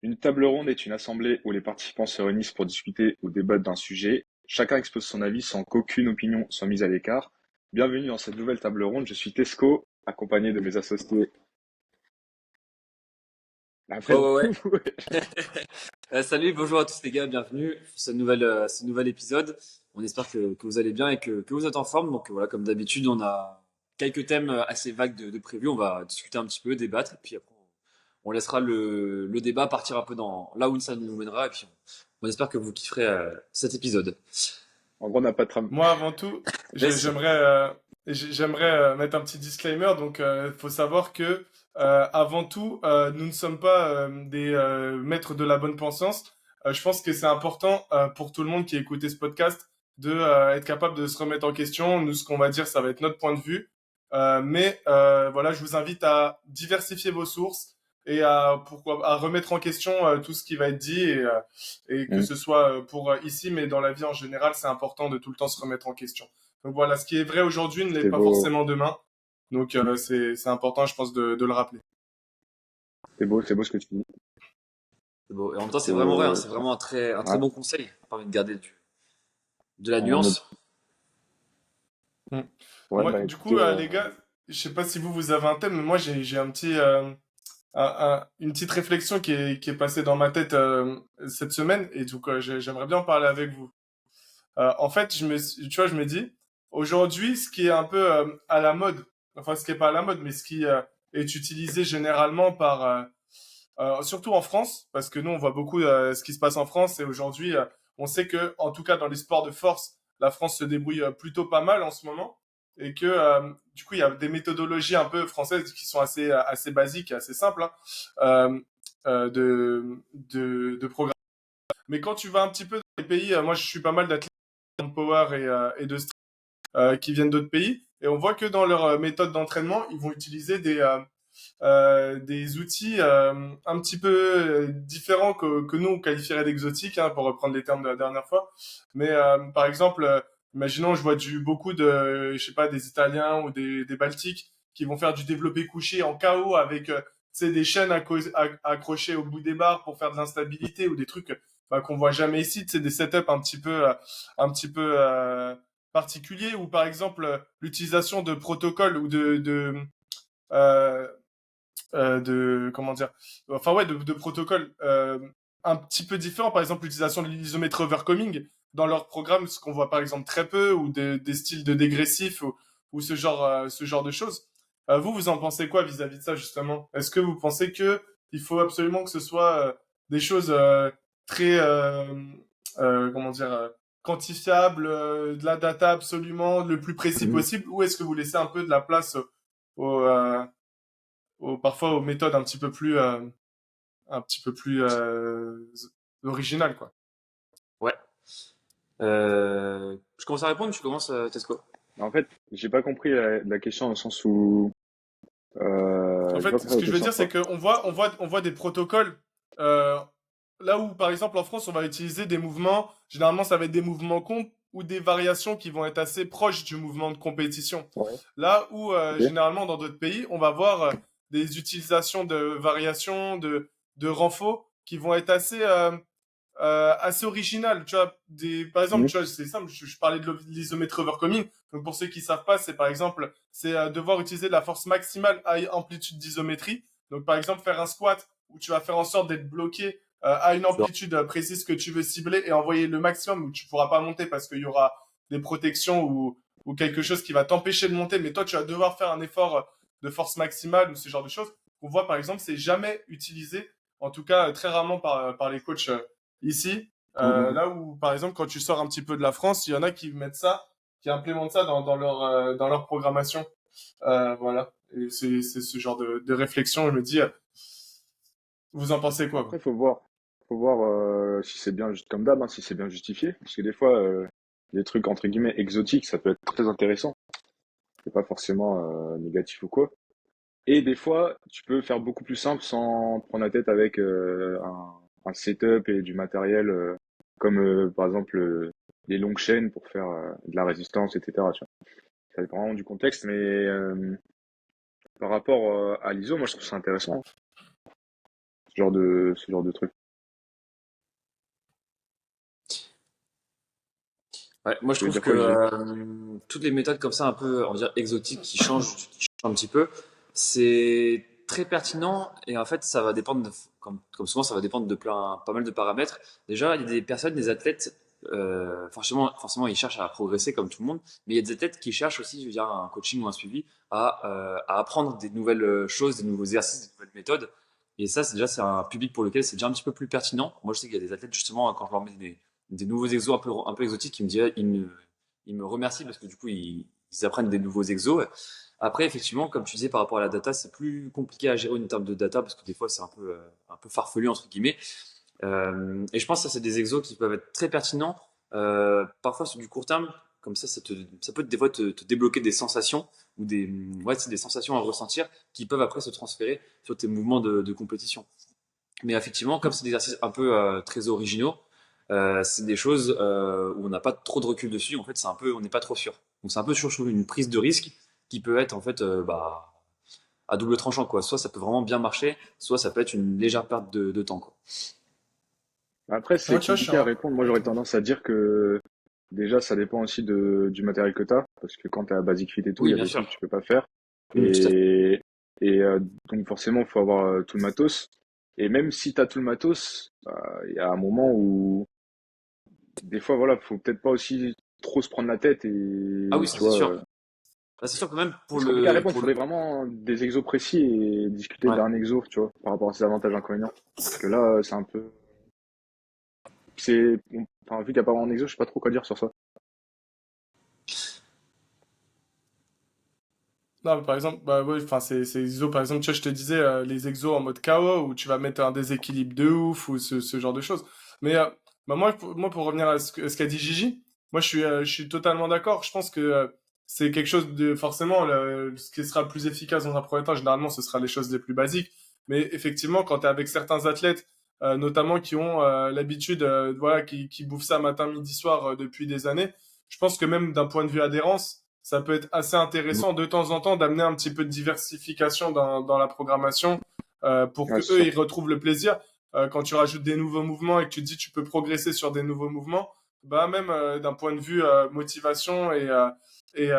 Une table ronde est une assemblée où les participants se réunissent pour discuter ou débattre d'un sujet. Chacun expose son avis sans qu'aucune opinion soit mise à l'écart. Bienvenue dans cette nouvelle table ronde. Je suis Tesco, accompagné de mes associés. Ouais, Après, ouais, ouais. Salut, bonjour à tous les gars, bienvenue pour ce nouvel épisode. On espère que vous allez bien et que vous êtes en forme. Donc voilà, comme d'habitude, on a quelques thèmes assez vagues de prévus. On va discuter un petit peu, débattre, et puis après, on laissera le débat partir un peu dans là où ça nous mènera. Et puis on espère que vous kifferez cet épisode. en gros, on n'a pas de trame. Moi, avant tout, Yes. j'aimerais mettre un petit disclaimer. Donc, faut savoir que avant tout, nous ne sommes pas des maîtres de la bonne pensance. Je pense que c'est important pour tout le monde qui a écouté ce podcast de être capable de se remettre en question. Nous, ce qu'on va dire, ça va être notre point de vue. Mais voilà, je vous invite à diversifier vos sources et à remettre en question tout ce qui va être dit et que Mm. ce soit pour ici, mais dans la vie en général, c'est important de tout le temps se remettre en question. Donc voilà, ce qui est vrai aujourd'hui ne l'est C'est pas beau, forcément demain. Donc c'est important, je pense, de le rappeler. c'est beau ce que tu dis. C'est beau. Et en même temps, c'est vraiment vrai, hein. Euh, C'est vraiment un très ouais, bon conseil. Pas envie de garder de la on a- nuance. Mm. ouais, Moi, bah du écoutez, coup, les gars, je sais pas si vous avez un thème, mais moi j'ai un petit une petite réflexion qui est passée dans ma tête cette semaine et donc j'aimerais bien en parler avec vous. En fait, tu vois, je me dis, aujourd'hui, ce qui est un peu à la mode, enfin, ce qui est pas à la mode, mais ce qui est utilisé généralement surtout en France, parce que nous, on voit beaucoup ce qui se passe en France, et aujourd'hui, on sait que, en tout cas, dans les sports de force, la France se débrouille plutôt pas mal en ce moment, et que, du coup, il y a des méthodologies un peu françaises qui sont assez basiques, assez simples, hein, de programme. Mais quand tu vas un petit peu dans les pays, moi, je suis pas mal d'athlètes de power et de qui viennent d'autres pays. Et on voit que dans leur méthode d'entraînement, ils vont utiliser des outils un petit peu différents que nous, on qualifierait d'exotiques, hein, pour reprendre les termes de la dernière fois. Mais par exemple, imaginons, je vois beaucoup de, je sais pas, des Italiens ou des Baltiques qui vont faire du développé couché en KO avec des chaînes accrochées au bout des barres pour faire de l'instabilité ou des trucs qu'on voit jamais ici, des setups un petit peu particuliers, ou par exemple l'utilisation de protocoles ou euh, de comment dire, enfin ouais, de protocoles un petit peu différents. Par exemple, l'utilisation de l'isométrie overcoming dans leur programme, ce qu'on voit par exemple très peu, ou des styles de dégressifs ou ce genre de choses. Vous en pensez quoi vis-à-vis de ça justement? Est-ce que vous pensez que il faut absolument que ce soit des choses très comment dire quantifiables, de la data absolument le plus précis mhm. possible, ou est-ce que vous laissez un peu de la place au, parfois aux méthodes un petit peu plus originales, quoi. Ouais. Je commence à répondre, tu commences, Tesco. En fait, j'ai pas compris la question dans le sens où, En j'ai pas fait, compris ce la que je veux question. dire, c'est on voit des protocoles. euh, Là où, par exemple, en France, on va utiliser des mouvements. Généralement, ça va être des mouvements comp ou des variations qui vont être assez proches du mouvement de compétition. Ouais. Là où, Ok. généralement, dans d'autres pays, on va voir des utilisations de variations, de renforts qui vont être assez original. Tu vois, par exemple, Mhm. tu vois, c'est simple, je parlais de l'isométrie overcoming. Donc, pour ceux qui savent pas, c'est par exemple, c'est devoir utiliser la force maximale à amplitude d'isométrie. Donc, par exemple, faire un squat où tu vas faire en sorte d'être bloqué à une amplitude précise que tu veux cibler et envoyer le maximum, où tu pourras pas monter parce qu'il y aura des protections ou quelque chose qui va t'empêcher de monter, mais toi, tu vas devoir faire un effort de force maximale ou ce genre de choses. On voit, par exemple, c'est jamais utilisé, en tout cas très rarement par les coachs ici. Mhm. Là où, par exemple, quand tu sors un petit peu de la France, il y en a qui mettent ça, qui implémentent ça dans leur programmation. Voilà. Et c'est ce genre de réflexion. Je me dis, vous en pensez quoi, Après, vous? faut voir si c'est bien juste comme d'hab, hein, si c'est bien justifié, parce que des fois, des trucs entre guillemets exotiques, ça peut être très intéressant. C'est pas forcément négatif ou quoi. Et des fois, tu peux faire beaucoup plus simple sans te prendre la tête avec un setup et du matériel comme par exemple des longues chaînes pour faire de la résistance, etc. Tu vois. Ça dépend vraiment du contexte, mais par rapport à l'ISO, moi je trouve ça intéressant. ce genre de truc. Ouais, moi je Parce que trouve des que fois, j'ai, toutes les méthodes comme ça, un peu, on va dire exotiques, qui changent un petit peu, c'est très pertinent et en fait ça va dépendre, comme souvent ça va dépendre de pas mal de paramètres. Déjà, il y a des personnes, des athlètes, forcément ils cherchent à progresser comme tout le monde, mais il y a des athlètes qui cherchent aussi, je veux dire, un coaching ou un suivi à apprendre des nouvelles choses, des nouveaux exercices, des nouvelles méthodes. Et ça, c'est un public pour lequel c'est déjà un petit peu plus pertinent. Moi, je sais qu'il y a des athlètes justement quand je leur mets des nouveaux exos un peu exotiques, ils me remercient parce que du coup, ils apprennent des nouveaux exos. Après, effectivement, comme tu disais par rapport à la data, c'est plus compliqué à gérer une terme de data parce que des fois, c'est un peu farfelu, entre guillemets. Et je pense que ça, c'est des exos qui peuvent être très pertinents, parfois sur du court terme. Comme ça peut des fois te débloquer des sensations ou ouais, c'est des sensations à ressentir qui peuvent après se transférer sur tes mouvements de compétition. Mais effectivement, comme c'est des exercices un peu très originaux, c'est des choses où on n'a pas trop de recul dessus. En fait, on n'est pas trop sûr. Donc c'est un peu, je trouve, une prise de risque qui peut être en fait à double tranchant, quoi. Soit ça peut vraiment bien marcher, soit ça peut être une légère perte de temps, quoi. après, Moi, c'est tu vois, compliqué à répondre. Moi, Ouais, j'aurais dis-moi. tendance à dire que déjà, ça dépend aussi du matériel que tu as. Parce que quand tu es à Basic Fit et tout, il Oui, y a bien des sûr. trucs que tu peux pas faire. Tout à fait. Et, et donc, forcément, il faut avoir tout le matos. Et même si tu as tout le matos, il y a un moment où, des fois, voilà, faut peut-être pas aussi trop se prendre la tête. Ah oui, Et ça tu c'est vois, sûr. Bah, c'est sûr que même c'est compliqué à répondre. Il pour le, faudrait vraiment des exos précis et discuter ouais. d'un exo, tu vois, par rapport à ses avantages et inconvénients. Parce que là, c'est un peu. Enfin, vu qu'il n'y a pas vraiment d'exo, je sais pas trop quoi dire sur ça. Non, mais par exemple, bah ouais, enfin, c'est les exos, par exemple, tu vois, je te disais, les exos en mode KO, où tu vas mettre un déséquilibre de ouf, ou ce genre de choses. Mais bah moi, pour revenir à ce qu'a dit Gigi, moi, je suis totalement d'accord. Je pense que c'est quelque chose de, forcément, ce qui sera le plus efficace dans un premier temps, généralement, ce sera les choses les plus basiques. Mais effectivement, quand tu es avec certains athlètes, notamment qui ont l'habitude, voilà, qui bouffent ça matin, midi, soir depuis des années, je pense que même d'un point de vue adhérence, ça peut être assez intéressant de temps en temps d'amener un petit peu de diversification dans la programmation pour Ouais, que c'est eux sûr. ils retrouvent le plaisir. Quand tu rajoutes des nouveaux mouvements et que tu te dis tu peux progresser sur des nouveaux mouvements, bah même d'un point de vue motivation et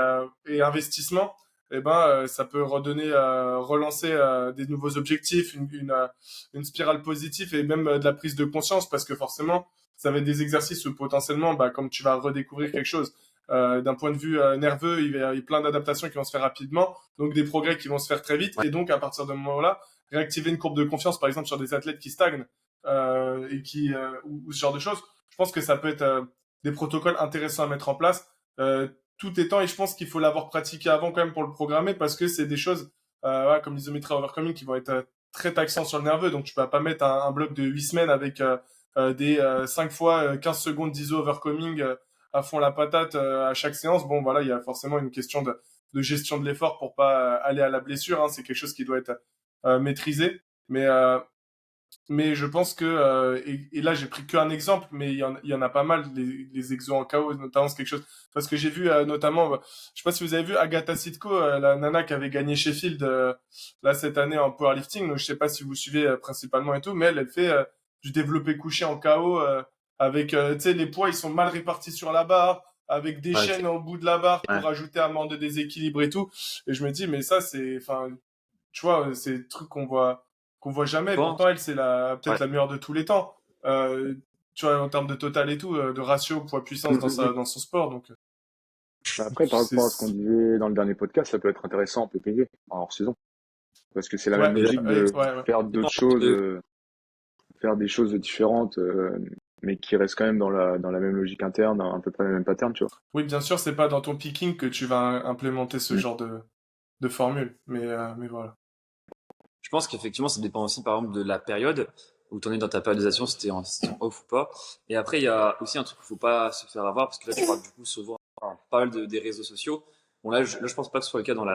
investissement, eh ben ça peut redonner, relancer des nouveaux objectifs, une spirale positive et même de la prise de conscience parce que forcément ça va être des exercices où potentiellement, bah, comme tu vas redécouvrir quelque chose, d'un point de vue nerveux, il y a plein d'adaptations qui vont se faire rapidement, donc des progrès qui vont se faire très vite, Ouais. et donc à partir de ce moment-là, réactiver une courbe de confiance, par exemple sur des athlètes qui stagnent ou ce genre de choses, je pense que ça peut être des protocoles intéressants à mettre en place, tout étant, et je pense qu'il faut l'avoir pratiqué avant quand même pour le programmer, parce que c'est des choses voilà, comme l'isométrie overcoming qui vont être très taxants sur le nerveux, donc tu vas pas mettre un bloc de 8 semaines avec des 5 fois 15 secondes d'iso overcoming à fond la patate à chaque séance. Bon, voilà, il y a forcément une question de gestion de l'effort pour pas aller à la blessure. Hein. C'est quelque chose qui doit être maîtrisé. Mais, euh, mais je pense que, et là j'ai pris qu'un exemple, mais il y en a pas mal, les exos en chaos, notamment c'est quelque chose. Parce que j'ai vu notamment, je sais pas si vous avez vu Agatha Sitko, la nana qui avait gagné Sheffield là cette année en powerlifting. Donc je sais pas si vous suivez principalement et tout, mais elle fait du développé couché en KO avec, tu sais, les poids ils sont mal répartis sur la barre, avec des Ouais, chaînes au bout de la barre ouais. pour ajouter un manque de déséquilibre et tout. Et je me dis, mais ça c'est, enfin, tu vois, c'est des trucs qu'on voit jamais. Bon, Pourtant, elle, c'est peut-être ouais. la meilleure de tous les temps. Euh, tu vois, en termes de total et tout, de ratio poids-puissance Mm. dans son sport. Donc, Après, par c'est, rapport à ce qu'on disait dans le dernier podcast, ça peut être intéressant en PPG, en hors saison. Parce que c'est la même ouais, logique de ouais, ouais. faire Dépend d'autres choses, de- faire des choses différentes, mais qui restent quand même dans la même logique interne, à peu près le même pattern, tu vois. Oui, bien sûr, c'est pas dans ton picking que tu vas implémenter ce Mm. genre de formule. Mais voilà. Je pense qu'effectivement, ça dépend aussi, par exemple, de la période où tu en es dans ta périodisation, si tu es en saison off ou pas. Et après, il y a aussi un truc qu'il faut pas se faire avoir, parce que là, tu parles du coup souvent pas mal des réseaux sociaux. Bon, là, je pense pas que ce soit le cas pour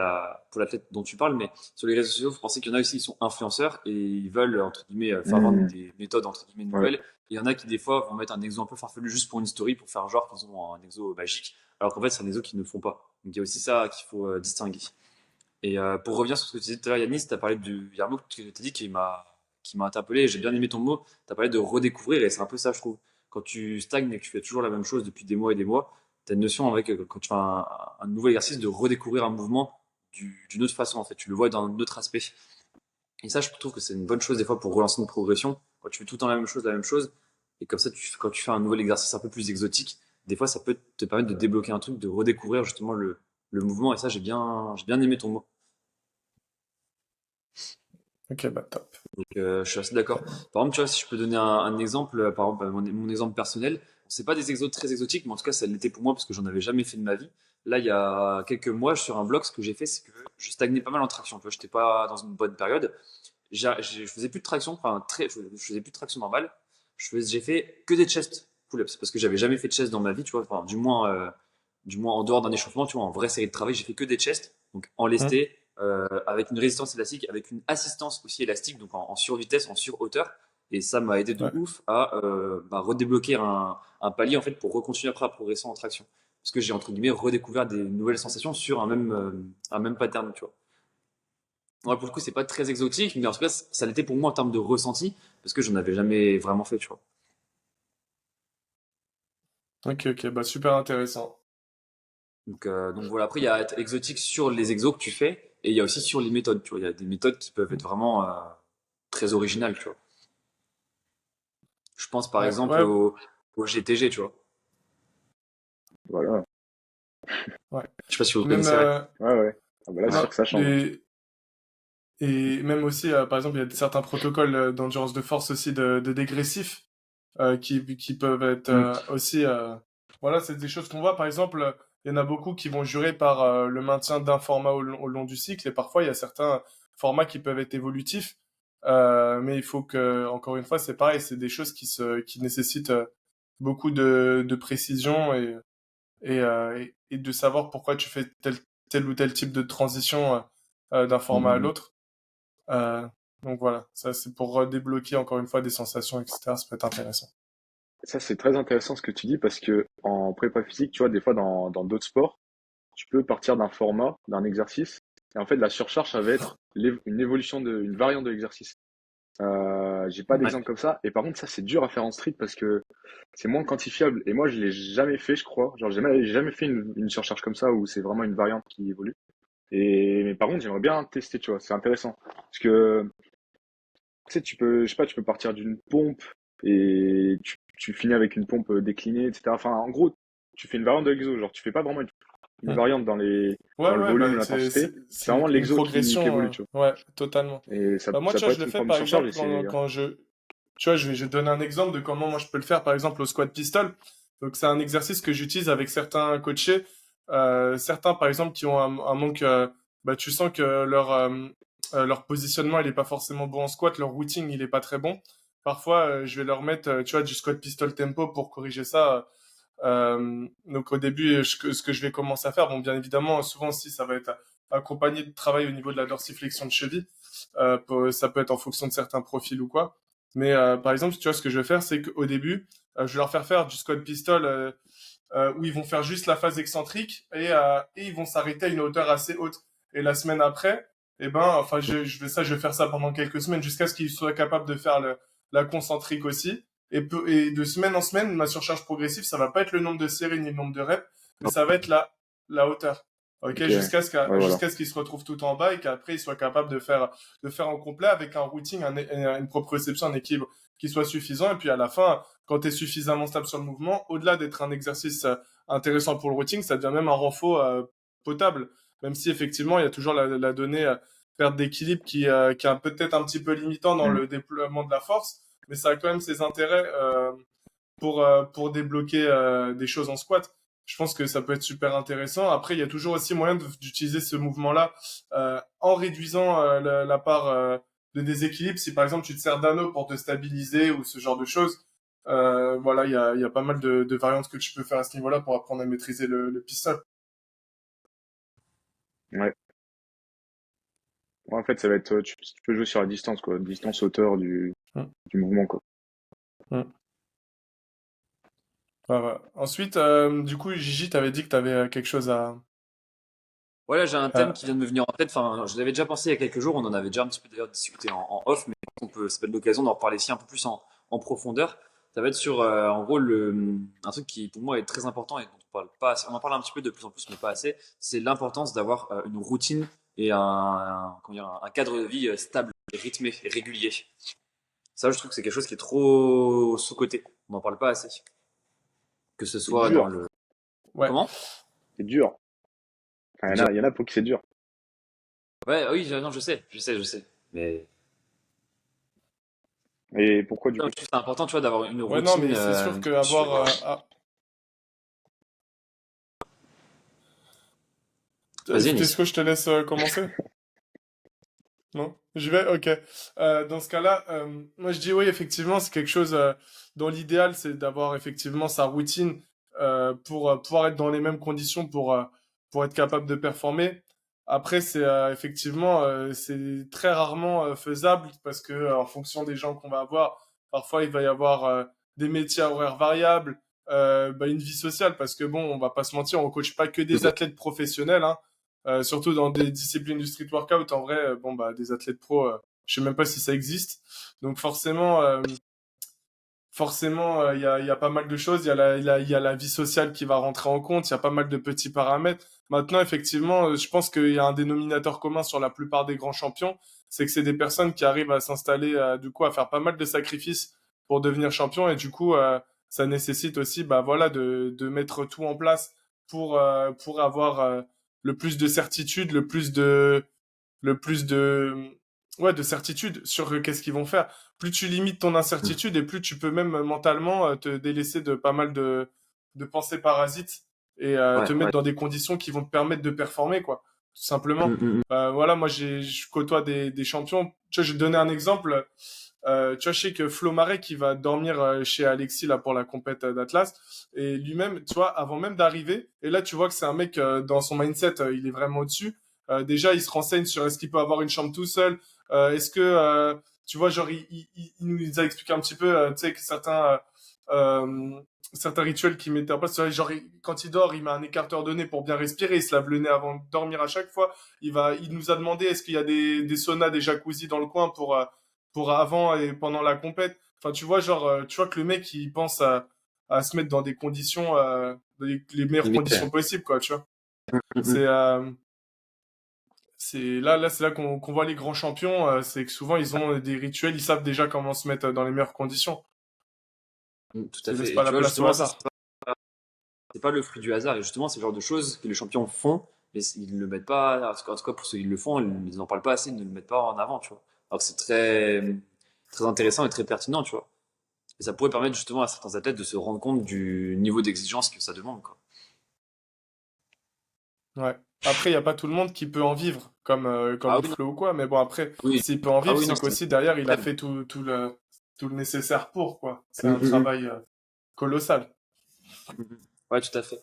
l'athlète dont tu parles, mais sur les réseaux sociaux, il faut penser qu'il y en a aussi qui sont influenceurs et ils veulent, entre guillemets, faire vendre Mm. des méthodes, entre guillemets, Ouais. nouvelles. Et il y en a qui, des fois, vont mettre un exo un peu farfelu juste pour une story, pour faire genre qu'ils ont un exo magique, alors qu'en fait, c'est un exo qu'ils ne font pas. Donc, il y a aussi ça qu'il faut distinguer. Et pour revenir sur ce que tu disais tout à l'heure, Yanis, tu as parlé du Yarmouk, tu as dit qui m'a interpellé. J'ai bien aimé ton mot. Tu as parlé de redécouvrir et c'est un peu ça, je trouve. Quand tu stagnes et que tu fais toujours la même chose depuis des mois et des mois, tu as une notion avec, quand tu fais un nouvel exercice, de redécouvrir un mouvement d'une autre façon, en fait. Tu le vois d'un autre aspect. Et ça, je trouve que c'est une bonne chose des fois pour relancer une progression. Quand tu fais tout le temps la même chose, et comme ça, quand tu fais un nouvel exercice un peu plus exotique, des fois, ça peut te permettre de débloquer un truc, de redécouvrir justement le mouvement. Et ça, j'ai bien aimé ton mot. Ok, bah top. Donc, je suis assez d'accord. Par exemple, tu vois, si je peux donner un exemple, par exemple, mon exemple personnel, c'est pas des exos très exotiques, mais en tout cas, ça l'était pour moi parce que j'en avais jamais fait de ma vie. Là, il y a quelques mois, sur un blog, ce que j'ai fait, c'est que je stagnais pas mal en traction. Tu vois, j'étais pas dans une bonne période. Je faisais plus de traction, enfin, je faisais plus de traction normale. J'ai fait que des chest pull-ups parce que j'avais jamais fait de chest dans ma vie, tu vois. Enfin, du moins en dehors d'un échauffement, tu vois, en vraie série de travail, j'ai fait que des chests, donc en Hmm. lesté, avec une résistance élastique, avec une assistance aussi élastique, donc en survitesse, en surhauteur. Et ça m'a aidé de Ouais. ouf à redébloquer un palier en fait pour recontinuer après à progresser en traction. Parce que j'ai entre guillemets redécouvert des nouvelles sensations sur un même pattern, tu vois. Ouais, pour le coup, c'est pas très exotique, mais en tout cas, ça l'était pour moi en termes de ressenti, parce que j'en avais jamais vraiment fait, tu vois. Ok, ok, bah super intéressant. Donc voilà, après, il y a être exotique sur les exos que tu fais, et il y a aussi sur les méthodes, tu vois. Il y a des méthodes qui peuvent être vraiment très originales, tu vois. Je pense par Ouais, exemple ouais, au GTG, tu vois. Voilà. ouais. Je sais pas si vous Même, connaissez, ouais. Ouais, ouais. Ah bah là, c'est non, sûr que ça change. et même aussi, par exemple, il y a certains protocoles d'endurance de force aussi de dégressif qui peuvent être Hmm. aussi. Voilà, c'est des choses qu'on voit. Par exemple, il y en a beaucoup qui vont jurer par le maintien d'un format au long du cycle, et parfois il y a certains formats qui peuvent être évolutifs. Mais il faut que, encore une fois, c'est pareil, c'est des choses qui nécessitent beaucoup de précision et de savoir pourquoi tu fais tel ou tel type de transition d'un Hmm, format hmm, à hmm. l'autre. Euh, donc voilà, ça c'est pour débloquer encore une fois des sensations, etc. Ça peut être intéressant. Ça, c'est très intéressant ce que tu dis parce que en prépa physique, tu vois, des fois dans d'autres sports, tu peux partir d'un format, d'un exercice, et en fait, la surcharge, ça va être une évolution une variante de l'exercice. J'ai pas Ouais. d'exemple comme ça. Et par contre, ça, c'est dur à faire en street parce que c'est moins quantifiable. Et moi, je l'ai jamais fait, je crois. Genre, j'ai jamais fait une surcharge comme ça où c'est vraiment une variante qui évolue. Mais par contre, j'aimerais bien tester, tu vois. C'est intéressant. Parce que, tu sais, je sais pas, tu peux partir d'une pompe et tu finis avec une pompe déclinée, etc. Enfin, en gros, tu fais une variante de l'exo. Genre, tu fais pas vraiment une Hmm. variante Ouais, dans le ouais, volume ou bah l'intensité. C'est c'est vraiment une l'exo qui progression, évolue, tu vois. ouais, totalement. Et Bah moi, ça tu vois, peut je être le une fais forme de par surcharge exemple et c'est, tu vois, je vais te donner un exemple de comment moi je peux le faire, par exemple au squat pistol. Donc c'est un exercice que j'utilise avec certains coachés, certains par exemple qui ont un manque, bah tu sens que leur positionnement il est pas forcément bon en squat, leur routing il est pas très bon. Parfois, je vais leur mettre, tu vois, du squat pistol tempo pour corriger ça. Donc au début, ce que je vais commencer à faire, bon, bien évidemment, souvent aussi, ça va être accompagné de travail au niveau de la dorsiflexion de cheville. Ça peut être en fonction de certains profils ou quoi. Mais par exemple, tu vois, ce que je vais faire, c'est qu'au début, je vais leur faire du squat pistol où ils vont faire juste la phase excentrique et ils vont s'arrêter à une hauteur assez haute. Et la semaine après, eh ben, enfin, je vais faire ça pendant quelques semaines jusqu'à ce qu'ils soient capables de faire la concentrique aussi. Et de semaine en semaine, ma surcharge progressive, ça va pas être le nombre de séries ni le nombre de reps, mais ça va être la hauteur. Ok, ok, ouais, voilà. jusqu'à ce qu'ils se retrouvent tout en bas et qu'après ils soient capables de faire en complet avec un routing, une proprioception, un équilibre qui soit suffisant. Et puis à la fin, quand tu es suffisamment stable sur le mouvement, au-delà d'être un exercice intéressant pour le routing, ça devient même un renfort potable. Même si effectivement, il y a toujours la donnée perte d'équilibre qui est peut-être un petit peu limitant dans Hmm. le déploiement de la force, mais ça a quand même ses intérêts pour débloquer des choses en squat. Je pense que ça peut être super intéressant. Après, il y a toujours aussi moyen d'utiliser ce mouvement-là en réduisant la part de déséquilibre. Si par exemple tu te sers d'anneau pour te stabiliser ou ce genre de choses, voilà, il y a pas mal de variantes que tu peux faire à ce niveau-là pour apprendre à maîtriser le pistol. Ouais. Ouais, en fait, ça va être, tu peux jouer sur la distance, quoi. Distance, hauteur Mm, du mouvement, quoi. mm. Ouais, ouais. Ensuite, du coup, Gigi, t'avais dit que t'avais quelque chose Voilà, j'ai un Euh, thème qui vient de me venir en tête. Enfin, je l'avais déjà pensé il y a quelques jours. On en avait déjà un petit peu d'ailleurs discuté en off, mais ça peut être l'occasion d'en reparler ici un peu plus en profondeur. Ça va être sur, en gros, un truc qui pour moi est très important et dont on parle pas assez. On en parle un petit peu de plus en plus, mais pas assez. C'est l'importance d'avoir une routine et comment dire, un cadre de vie stable, rythmé, et régulier. Ça, je trouve que c'est quelque chose qui est trop sous-coté. On n'en parle pas assez. Que ce C'est soit dans dur, le. ouais. Comment? c'est dur. Enfin, Dur. il y en a pour qui c'est dur. Ouais, oui, non, je sais. Mais Et pourquoi du non, coup? je trouve que c'est important, tu vois, d'avoir une Ouais, non, routine mais c'est sûr que sur. Vas-y, Nice. Est-ce que je te laisse commencer? Non? J'y vais? Ok. Dans ce cas-là, moi je dis oui, effectivement, c'est quelque chose, dans l'idéal, c'est d'avoir effectivement sa routine pour pouvoir être dans les mêmes conditions pour être capable de performer. Après, effectivement, c'est très rarement faisable parce que en fonction des gens qu'on va avoir, parfois il va y avoir des métiers à horaires variables, une vie sociale parce que bon, on va pas se mentir, on coach pas que des athlètes professionnels, hein. Surtout dans des disciplines du street workout, en vrai, bon bah des athlètes pro, je sais même pas si ça existe. Donc forcément, il y a pas mal de choses. Il y a la vie sociale qui va rentrer en compte. Il y a pas mal de petits paramètres. Maintenant, effectivement, je pense qu'il y a un dénominateur commun sur la plupart des grands champions, c'est que c'est des personnes qui arrivent à s'installer, du coup, à faire pas mal de sacrifices pour devenir champion. Et du coup, ça nécessite aussi, bah voilà, de mettre tout en place pour avoir le plus de certitude, le plus ouais, de certitude sur qu'est-ce qu'ils vont faire. Plus tu limites ton incertitude et plus tu peux même mentalement te délaisser de pas mal de pensées parasites et Ouais, te mettre ouais. dans des conditions qui vont te permettre de performer, quoi. Tout simplement. Mm. Voilà, moi, je côtoie des champions. Tu vois, je vais te donner un exemple. Tu vois, je sais que Flo Maret qui va dormir chez Alexis là pour la compète d'Atlas et lui-même, tu vois, avant même d'arriver, et là tu vois que c'est un mec dans son mindset, il est vraiment au-dessus. Déjà, il se renseigne sur est-ce qu'il peut avoir une chambre tout seul, est-ce que tu vois, genre il nous a expliqué un petit peu, tu sais que certains rituels qu'il mettait en place, tu vois, genre quand il dort, il met un écarteur de nez pour bien respirer, il se lave le nez avant de dormir à chaque fois. Il nous a demandé est-ce qu'il y a des saunas, des jacuzzi dans le coin pour avant et pendant la compète. Enfin, tu vois, genre, tu vois que le mec, il pense à se mettre dans des conditions, les meilleures Limite. conditions possibles, quoi, tu vois. Mm. C'est c'est là qu'on voit les grands champions, c'est que souvent ils ont des rituels, ils savent déjà comment se mettre dans les meilleures conditions. Tout à Ils laissent fait. Et pas tu la vois, place au justement, ça, c'est hasard. pas, c'est pas le fruit du hasard. Et justement, c'est le genre de choses que les champions font, mais ils ne le mettent pas, en tout cas pour ceux qui le font, ils n'en parlent pas assez, ils ne le mettent pas en avant, tu vois. Alors que c'est très intéressant et très pertinent, tu vois. Et ça pourrait permettre justement à certains athlètes de se rendre compte du niveau d'exigence que ça demande, quoi. Ouais. Après, il y a pas tout le monde qui peut en vivre, Ah comme oui, non. Flo ou quoi. Mais bon, après, Oui. s'il peut en Ah vivre, oui, non, c'est c'est qu'aussi derrière, il a incroyable. fait tout le nécessaire pour, quoi. C'est un Mm. travail colossal. Ouais, tout à fait.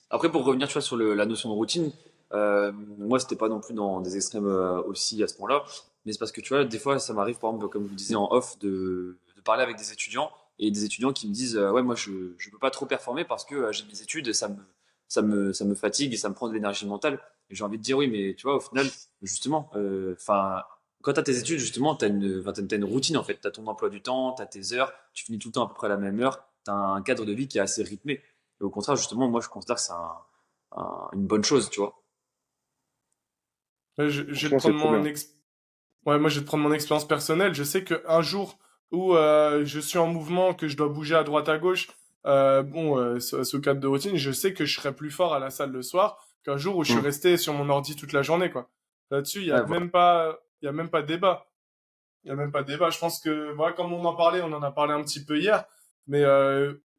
Après, pour revenir, tu vois, sur la notion de routine, moi, c'était pas non plus dans des extrêmes aussi à ce point-là, mais c'est parce que, tu vois, des fois, ça m'arrive, par exemple, comme je vous disais en off, de parler avec des étudiants, et des étudiants qui me disent, ouais, moi, je peux pas trop performer parce que j'ai mes études, et ça me fatigue et ça me prend de l'énergie mentale. Et j'ai envie de dire, oui, mais tu vois, au final, justement, enfin, quand t'as tes études, justement, enfin, t'as une routine, en fait. T'as ton emploi du temps, t'as tes heures, tu finis tout le temps à peu près à la même heure, t'as un cadre de vie qui est assez rythmé. Et au contraire, justement, moi, je considère que c'est une bonne chose, tu vois. Je vais te Franchement, c'est prendre trop bien. ouais, moi, je vais te prendre mon expérience personnelle. Je sais qu'un jour où je suis en mouvement, que je dois bouger à droite à gauche, ce cadre de routine, je sais que je serai plus fort à la salle le soir qu'un jour où je suis Mm. resté sur mon ordi toute la journée, quoi. Là-dessus, Ouais, voilà. il y a même pas débat. Il y a même pas débat. Je pense que, voilà, comme on en parlait, on en a parlé un petit peu hier, mais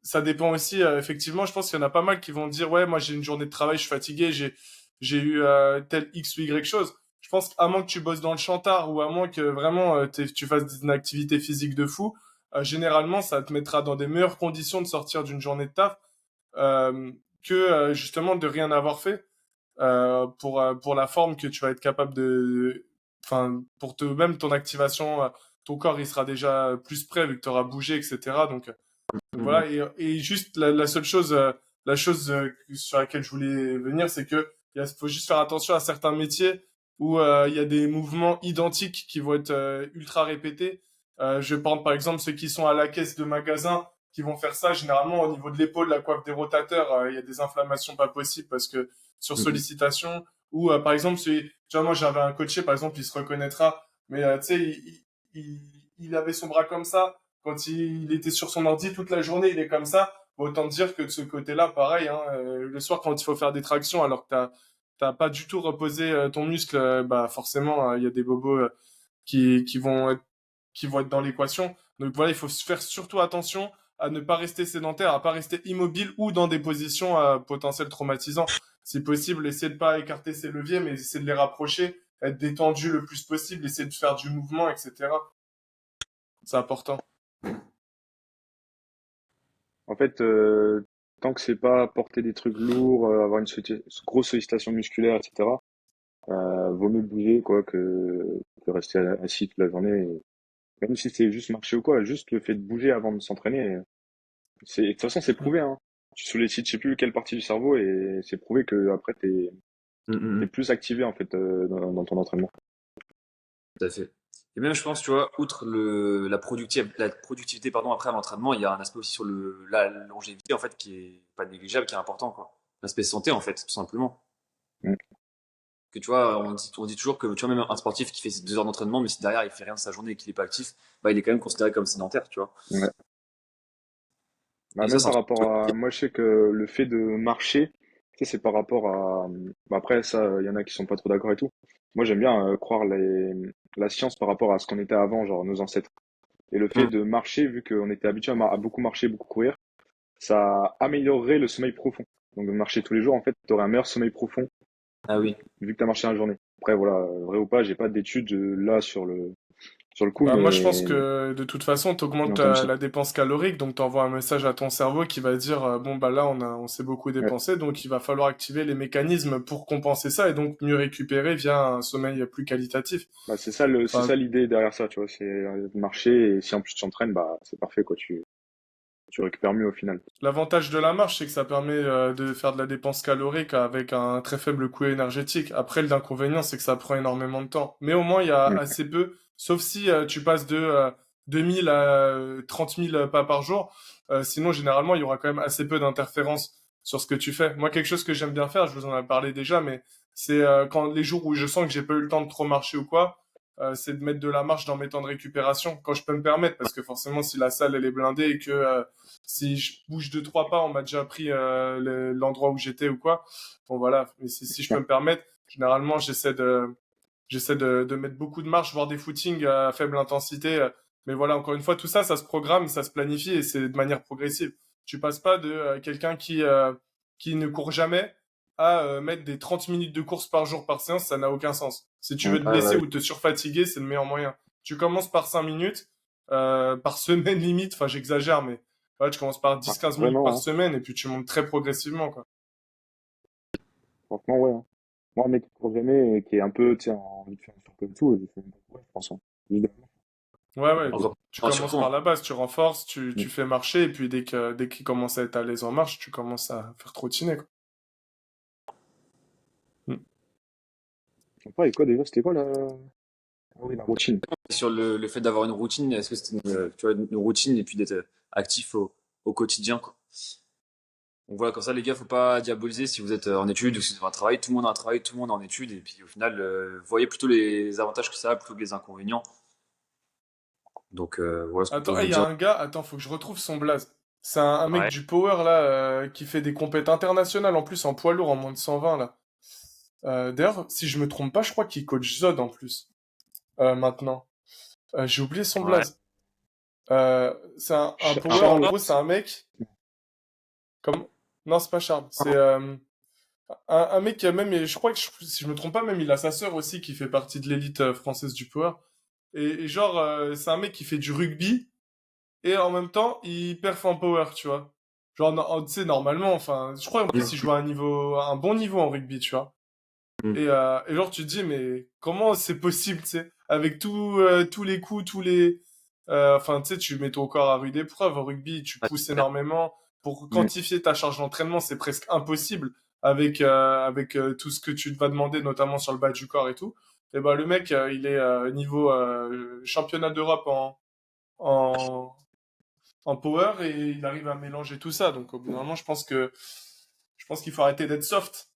ça dépend aussi. Effectivement, je pense qu'il y en a pas mal qui vont dire, ouais, moi j'ai une journée de travail, je suis fatigué, j'ai eu tel X ou Y chose. Je pense qu'à moins que tu bosses dans le chantard ou à moins que vraiment tu fasses une activité physique de fou, généralement ça te mettra dans des meilleures conditions de sortir d'une journée de taf que justement de rien avoir fait pour la forme que tu vas être capable enfin, même ton activation, ton corps, il sera déjà plus prêt vu que tu auras bougé, etc. Donc Mm. voilà. Et juste la seule chose, la chose sur laquelle je voulais venir, c'est que faut juste faire attention à certains métiers où il y a des mouvements identiques qui vont être ultra répétés. Je pense par exemple ceux qui sont à la caisse de magasin qui vont faire ça. Généralement, au niveau de l'épaule, la coiffe des rotateurs, il y a des inflammations pas possibles parce que sur Mhm. sollicitation ou par exemple, tu vois, moi j'avais un coaché, par exemple, il se reconnaîtra, mais tu sais, il avait son bras comme ça quand il était sur son ordi toute la journée, il est comme ça. Autant dire que de ce côté-là, pareil, hein, le soir quand il faut faire des tractions alors que t'as pas du tout reposé ton muscle, bah forcément il y a des bobos qui vont être dans l'équation. Donc voilà, il faut se faire surtout attention à ne pas rester sédentaire, à pas rester immobile ou dans des positions à potentiel traumatisant. Si possible, essayer de pas écarter ses leviers, mais essayer de les rapprocher, être détendu le plus possible, essayer de faire du mouvement, etc. C'est important. En fait, tant que c'est pas porter des trucs lourds, avoir grosse sollicitation musculaire, etc., vaut mieux bouger quoi que rester assis toute la journée. Même si c'est juste marcher ou quoi, juste le fait de bouger avant de s'entraîner, de toute façon, c'est prouvé, hein. Tu sollicites, je sais plus quelle partie du cerveau et c'est prouvé que après Mm, mm, t'es mm. plus activé en fait dans ton entraînement. Tout à fait. Et même, je pense, tu vois, outre la productivité, pardon, après l'entraînement, il y a un aspect aussi sur la longévité, en fait, qui est pas négligeable, qui est important, quoi. L'aspect santé, en fait, tout simplement. Mm. Que tu vois, on dit toujours que, tu vois, même un sportif qui fait 2 heures d'entraînement, mais si derrière il fait rien de sa journée et qu'il est pas actif, bah, il est quand même considéré comme sédentaire, tu vois. Ouais. Bah, Et ça, même c'est un par truc. rapport à, moi je sais que le fait de marcher, tu sais, c'est par rapport à, bah, après ça, il y en a qui sont pas trop d'accord et tout. Moi j'aime bien croire la science par rapport à ce qu'on était avant, genre nos ancêtres. Et le fait Mm. de marcher, vu qu'on était habitué à beaucoup marcher, beaucoup courir, ça améliorerait le sommeil profond. Donc de marcher tous les jours, en fait, tu aurais un meilleur sommeil profond Ah oui. vu que tu as marché la journée. Après voilà, vrai ou pas, j'ai pas d'études là sur le coup, Bah, moi, je pense mais que de toute façon, tu j'ai augmentes entendu ça. la dépense calorique, donc tu envoies un message à ton cerveau qui va dire bon, bah là, on s'est beaucoup Ouais. dépensé, donc il va falloir activer les mécanismes pour compenser ça et donc mieux récupérer via un sommeil plus qualitatif. Bah, c'est Enfin, ça l'idée derrière ça, tu vois, c'est de marcher et si en plus tu t'entraînes, bah c'est parfait quoi, tu récupères mieux au final. l'avantage de la marche, c'est que ça permet de faire de la dépense calorique avec un très faible coût énergétique. Après, l'inconvénient, c'est que ça prend énormément de temps. Mais au moins, il y a Mm. assez peu, sauf si tu passes de 2000 à 30 000 pas par jour. Sinon, généralement, il y aura quand même assez peu d'interférences sur ce que tu fais. Moi, quelque chose que j'aime bien faire, je vous en ai parlé déjà, mais c'est quand les jours où je sens que j'ai pas eu le temps de trop marcher ou quoi, c'est de mettre de la marche dans mes temps de récupération quand je peux me permettre, parce que forcément, si la salle elle est blindée et que si je bouge 2 3 pas, on m'a déjà pris l'endroit où j'étais ou quoi. Bon voilà, mais si je peux me permettre, généralement j'essaie de mettre beaucoup de marche, voire des footings à faible intensité. Mais voilà, encore une fois, tout ça, ça se programme, ça se planifie et c'est de manière progressive. Tu passes pas de quelqu'un qui ne court jamais à mettre des 30 minutes de course par jour par séance, ça n'a aucun sens. Si tu Mm. veux te blesser ou te surfatiguer, c'est le meilleur moyen. Tu commences par 5 minutes par semaine limite, enfin j'exagère, mais ouais, tu commences par Ah, 10 15 minutes par vraiment, hein. semaine et puis tu montes très progressivement, quoi. Franchement, ouais, hein. Moi, un mec qui court jamais et qui est un peu, tu sais, en envie de faire un surplus et tout, je fais même pas courir, je pense, hein. Évidemment. Ouais, ouais. Tu commences Surtout, par hein. la base, tu renforces, tu Mm. fais marcher, et puis dès qu'il commence à être à l'aise en marche, tu commences à faire trottiner, quoi. Mm. Sympa, et quoi déjà, c'était quoi ah oui, la routine? Sur le fait d'avoir une routine, est-ce que c'est tu vois, une routine et puis d'être actif au quotidien, quoi. Donc voilà, comme ça, les gars, faut pas diaboliser si vous êtes en études ou si vous avez un travail. Tout le monde a un travail, tout le monde est en études. Et puis au final, voyez plutôt les avantages que ça a plutôt que les inconvénients. Donc voilà ce qu'on peut Attends, vous il y a dire. un gars, attends, faut que je retrouve son blaze. C'est un mec Ouais. du Power, là, qui fait des compètes internationales, en plus, en poids lourd, en moins de 120 là. D'ailleurs, si je me trompe pas, je crois qu'il coach Zod, en plus, maintenant. J'ai oublié son Ouais. blaze. C'est un Power, en Charles, Charles, gros, c'est un mec... Comme... Non, c'est pas Charles, c'est... un mec qui a même, et je crois que si je me trompe pas, même il a sa sœur aussi qui fait partie de l'élite française du power. Et genre, c'est un mec qui fait du rugby et en même temps il perf en power, tu vois. Genre, tu sais, normalement, enfin, je crois en plus il joue à un bon niveau en rugby, tu vois. Et genre, tu te dis, mais comment c'est possible, tu sais, avec tous les coups, enfin, tu sais, tu mets ton corps à rude épreuve. Au rugby, tu pousses énormément. Pour mm. quantifier ta charge d'entraînement, c'est presque impossible. avec tout ce que tu vas demander, notamment sur le bas du corps et tout. Et ben le mec, il est niveau championnat d'Europe en en power et il arrive à mélanger tout ça. Donc au bout d'un moment, je pense qu'il faut arrêter d'être soft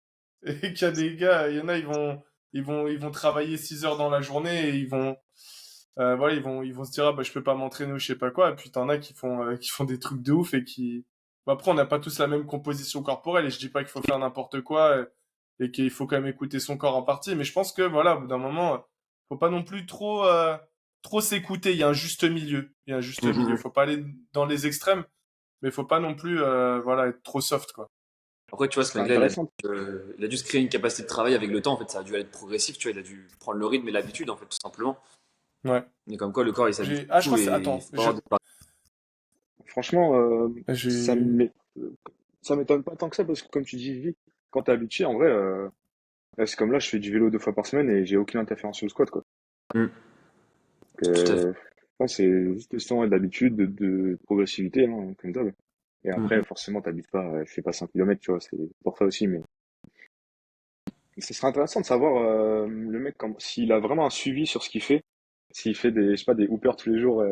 et qu'il y a des gars, il y en a, ils vont travailler 6 heures dans la journée et voilà, ils vont se dire, ah, bah, je peux pas m'entraîner ou je sais pas quoi. Et puis t'en as qui font des trucs de ouf et qui, bah, après, on n'a pas tous la même composition corporelle et je dis pas qu'il faut faire n'importe quoi et qu'il faut quand même écouter son corps en partie. Mais je pense que, voilà, au bout d'un moment, faut pas non plus trop s'écouter. Il y a un juste milieu. Il y a un juste milieu. Mhm. Faut pas aller dans les extrêmes, mais faut pas non plus, voilà, être trop soft, quoi. Après, tu vois, ce C'est mec-là, intéressant. il a dû se créer une capacité de travail avec le temps. En fait, ça a dû être progressif. Tu vois, il a dû prendre le rythme et l'habitude, en fait, tout simplement. Ouais. Et comme quoi, le corps, il s'habitue à Je tout crois que et il attends, faut pas avoir de Franchement, ça j'ai, m'é- ça m'étonne pas tant que ça parce que comme tu dis, Vic, quand t'es habitué, en vrai, là, c'est comme là, je fais du vélo 2 fois par semaine et j'ai aucune interférence sur le squat, quoi. Mm. Donc, Tout à fait. je pense que c'est juste question d'habitude, de progressivité, hein, comme d'hab. Et après, Mhm. forcément, t'habites pas, je fais pas 5 km, tu vois, c'est pour ça aussi, mais ce serait intéressant de savoir, le mec, s'il a vraiment un suivi sur ce qu'il fait, s'il fait des, je sais pas, des hoopers tous les jours,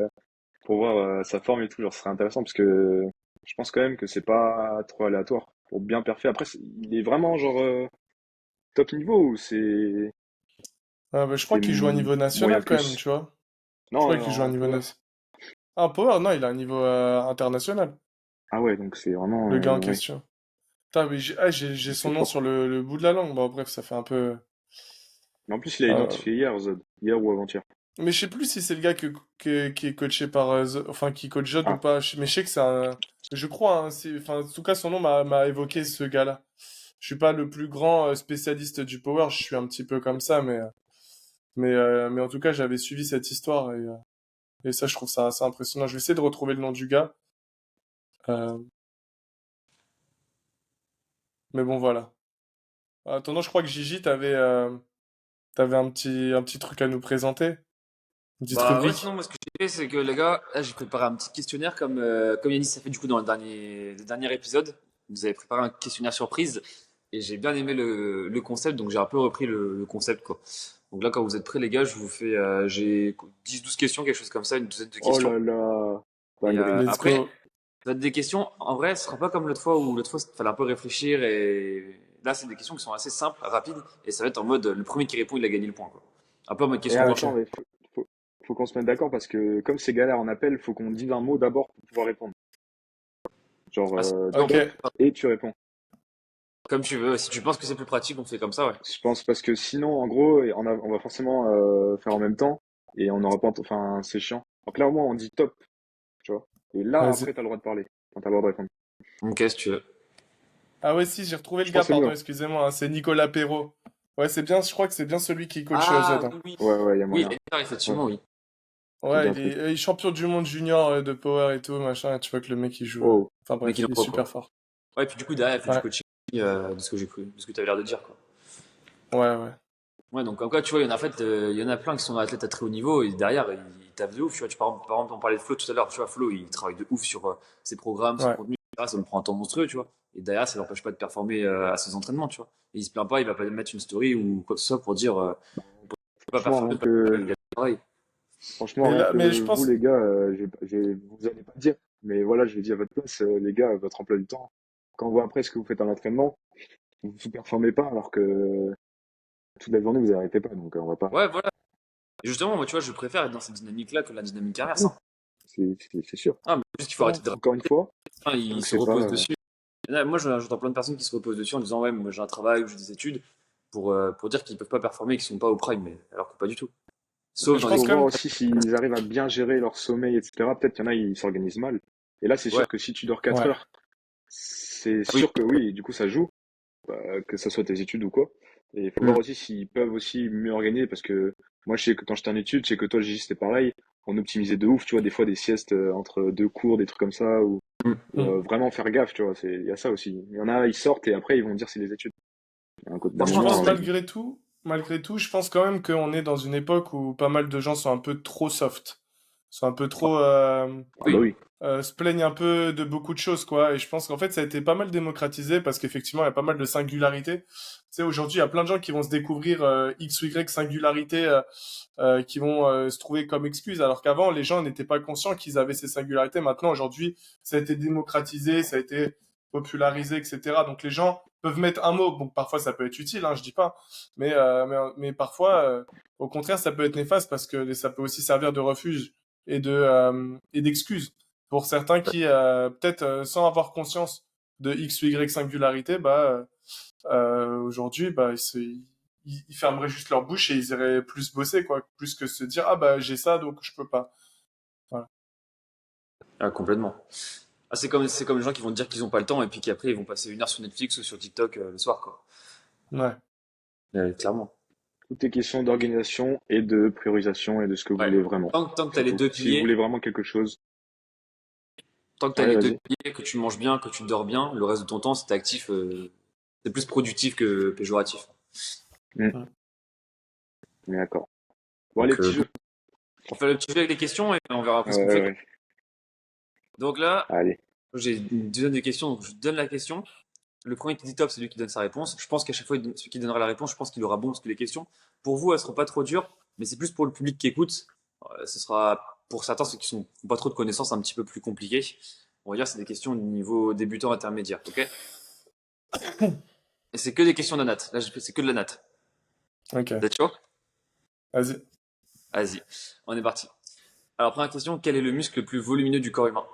pour voir sa forme et tout, genre, ce serait intéressant parce que je pense quand même que c'est pas trop aléatoire pour bien perfer. Après, il est vraiment genre top niveau ou bah, je crois c'est qu'il joue à niveau moyen national quand même, plus? tu vois. Je Non, crois qu'il joue à en niveau power. national. Ah, Power, non, il a un niveau international, Ah ouais, donc c'est vraiment le gars en ouais, question. Putain, mais j'ai son c'est nom fort. sur le bout de la langue. Bon, bref, ça fait un peu. Mais en plus, il a euh, identifié hier, Zod, hier ou avant-hier. Mais je sais plus si c'est le gars qui est coaché par. Enfin, qui coach Jod ou Ah, pas. Mais je sais que c'est un. Je crois, hein, enfin, en tout cas, son nom m'a évoqué ce gars-là. Je suis pas le plus grand spécialiste du Power, je suis un petit peu comme ça, mais en tout cas, j'avais suivi cette histoire et ça, je trouve ça assez impressionnant. Je vais essayer de retrouver le nom du gars. euh, mais bon, voilà. En attendant, je crois que Gigi, t'avais un petit truc à nous présenter, une petite Bah ouais, rubrique. sinon, moi, ce que j'ai fait, c'est que les gars, là, j'ai préparé un petit questionnaire comme Yannis a fait du coup dans le dernier épisode. Vous avez préparé un questionnaire surprise et j'ai bien aimé le concept, donc j'ai un peu repris le concept, quoi. Donc là, quand vous êtes prêts, les gars, je vous fais, j'ai 10-12 questions, quelque chose comme ça, une douzaine de oh questions. là là, Et dinguerie. Let's après, go. ça va être des questions, en vrai, ce sera pas comme l'autre fois, il fallait un peu réfléchir et là, c'est des questions qui sont assez simples, rapides et ça va être en mode, le premier qui répond, il a gagné le point, quoi. Un peu en mode Et question Ok. attends, manche. mais faut qu'on se mette d'accord parce que comme c'est galère en appel, faut qu'on dise un mot d'abord pour pouvoir répondre. Genre Ah, on Ok. peut, top et tu réponds. comme tu veux. Si tu penses que c'est plus pratique, on fait comme ça, ouais. Je pense parce que sinon, en gros, on va forcément faire en même temps et on n'aura pas, enfin, c'est chiant. Donc là, au moins, on dit top, tu vois. Et là, Vas-y. après, t'as le droit de parler. Enfin, t'as le droit de répondre. Ok, si tu veux. Ah ouais, si, j'ai retrouvé le Je gars, pense que c'est mieux, pardon, hein. excusez-moi, hein, c'est Nicolas Perrault. Ouais, c'est bien, je crois que c'est bien celui qui coach Ah, Zod, hein. oui, oui. Ouais, ouais, il y a Oui, moyen. Enter, Ouais, effectivement, oui. c'est Ouais, bien truc. il est champion du monde junior de Power et tout, machin, et tu vois que le mec, il joue. Oh, Enfin Mec, il bref, en il est voit, quoi. super fort. Ouais, puis du coup, derrière, il fait du Ouais, coaching, de ce que j'ai cru, de ce que tu avais l'air de dire, quoi. ouais, ouais. Ouais, donc comme quoi, tu vois, il y en a, en fait, il y en a plein qui sont athlètes à très haut niveau et derrière, ils taffent de ouf, tu vois. Par exemple, on parlait de Flo tout à l'heure, tu vois, Flo, il travaille de ouf sur ses programmes, son Ouais. contenu, etc. Ça me prend un temps monstrueux, tu vois. Et derrière, ça l'empêche pas de performer à ses entraînements, tu vois. Et il se plaint pas, il va pas mettre une story ou quoi que ce soit pour dire, pas franchement, performer parce qu'il a du travail. Mais rien là, que mais je vous, pense. les gars, vous allez pas dire. Mais voilà, je vais dire à votre place, les gars, votre emploi du temps. Quand on voit après ce que vous faites à l'entraînement, vous ne performez pas alors que toute la journée, vous arrêtez pas. Donc, on va pas. Ouais, voilà. Et justement, moi, tu vois, je préfère être dans cette dynamique-là que la dynamique inverse, Oui, hein. c'est sûr. Ah, mais juste qu'il faut Bon, arrêter de encore une fois, raconter, tant ils que se c'est pas. reposent dessus. Moi, j'entends plein de personnes qui se reposent dessus en disant, ouais, moi j'ai un travail ou j'ai des études pour dire qu'ils peuvent pas performer, qu'ils sont pas au prime, mais alors que pas du tout. Mais Sauf je dans les pense Faut quand voir même. aussi s'ils arrivent à bien gérer leur sommeil, etc. Peut-être qu'il y en a, ils s'organisent mal. Et là, c'est Ouais, sûr que si tu dors 4 Ouais. heures, c'est oui. sûr que oui, du coup, ça joue, que ce soit tes études ou quoi. Et il faut voir Mm. aussi s'ils peuvent aussi mieux organiser parce que moi, je sais que quand j'étais en études, je sais que toi, Gigi, c'était pareil. On optimisait de ouf, tu vois, des fois des siestes entre deux cours, des trucs comme ça, Mm. Hmm. vraiment faire gaffe, tu vois. Il y a ça aussi. Il y en a, ils sortent et après, ils vont dire c'est les études. D'un Mais je Franchement, pense moment, malgré tout, je pense quand même qu'on est dans une époque où pas mal de gens sont un peu trop soft. Sont un peu trop. ah bah oui. oui. se plaignent un peu de beaucoup de choses, quoi. Et je pense qu'en fait, ça a été pas mal démocratisé parce qu'effectivement, il y a pas mal de singularités. Tu sais, aujourd'hui, il y a plein de gens qui vont se découvrir X ou Y singularités qui vont se trouver comme excuse, alors qu'avant, les gens n'étaient pas conscients qu'ils avaient ces singularités. Maintenant, aujourd'hui, ça a été démocratisé, ça a été popularisé, etc. Donc les gens peuvent mettre un mot. Bon, parfois, ça peut être utile, hein, je dis pas. Mais parfois, au contraire, ça peut être néfaste parce que ça peut aussi servir de refuge et d'excuse pour certains qui, peut-être sans avoir conscience de X ou Y singularité, aujourd'hui, ils fermeraient juste leur bouche et ils iraient plus bosser, quoi, plus que se dire, ah bah j'ai ça, donc je peux pas. Voilà. Ah, complètement. Ah, c'est comme les gens qui vont te dire qu'ils ont pas le temps et puis qu'après ils vont passer 1 heure sur Netflix ou sur TikTok le soir, quoi. Ouais. Clairement. Tout est question d'organisation et de priorisation et de ce que vous Ouais. voulez vraiment. Tant que t'as les Surtout. deux Si vous piliers, voulez vraiment quelque chose, tant que t'as ouais, les deux vas-y. piliers, que tu manges bien, que tu dors bien, le reste de ton temps, si t'es actif, c'est plus productif que péjoratif. Hmm, Mm. on est d'accord. Bon, allez, Donc, petit jeu. on fait le petit jeu avec les questions et on verra après ce qu'on Ouais, fait. ouais. Donc là, Allez. j'ai une dizaine de questions, donc je donne la question. Le premier qui dit top, c'est lui qui donne sa réponse. Je pense qu'à chaque fois, celui qui donnera la réponse, je pense qu'il aura bon parce que les questions, pour vous, elles seront pas trop dures, mais c'est plus pour le public qui écoute. Ce sera pour certains, ceux qui n'ont pas trop de connaissances, un petit peu plus compliqué. On va dire, c'est des questions de niveau débutant intermédiaire, ok? Et c'est que des questions de nat. Là, c'est que de la nat. Ok. T'es chaud? Vas-y. Vas-y, on est parti. Alors, première question, quel est le muscle le plus volumineux du corps humain?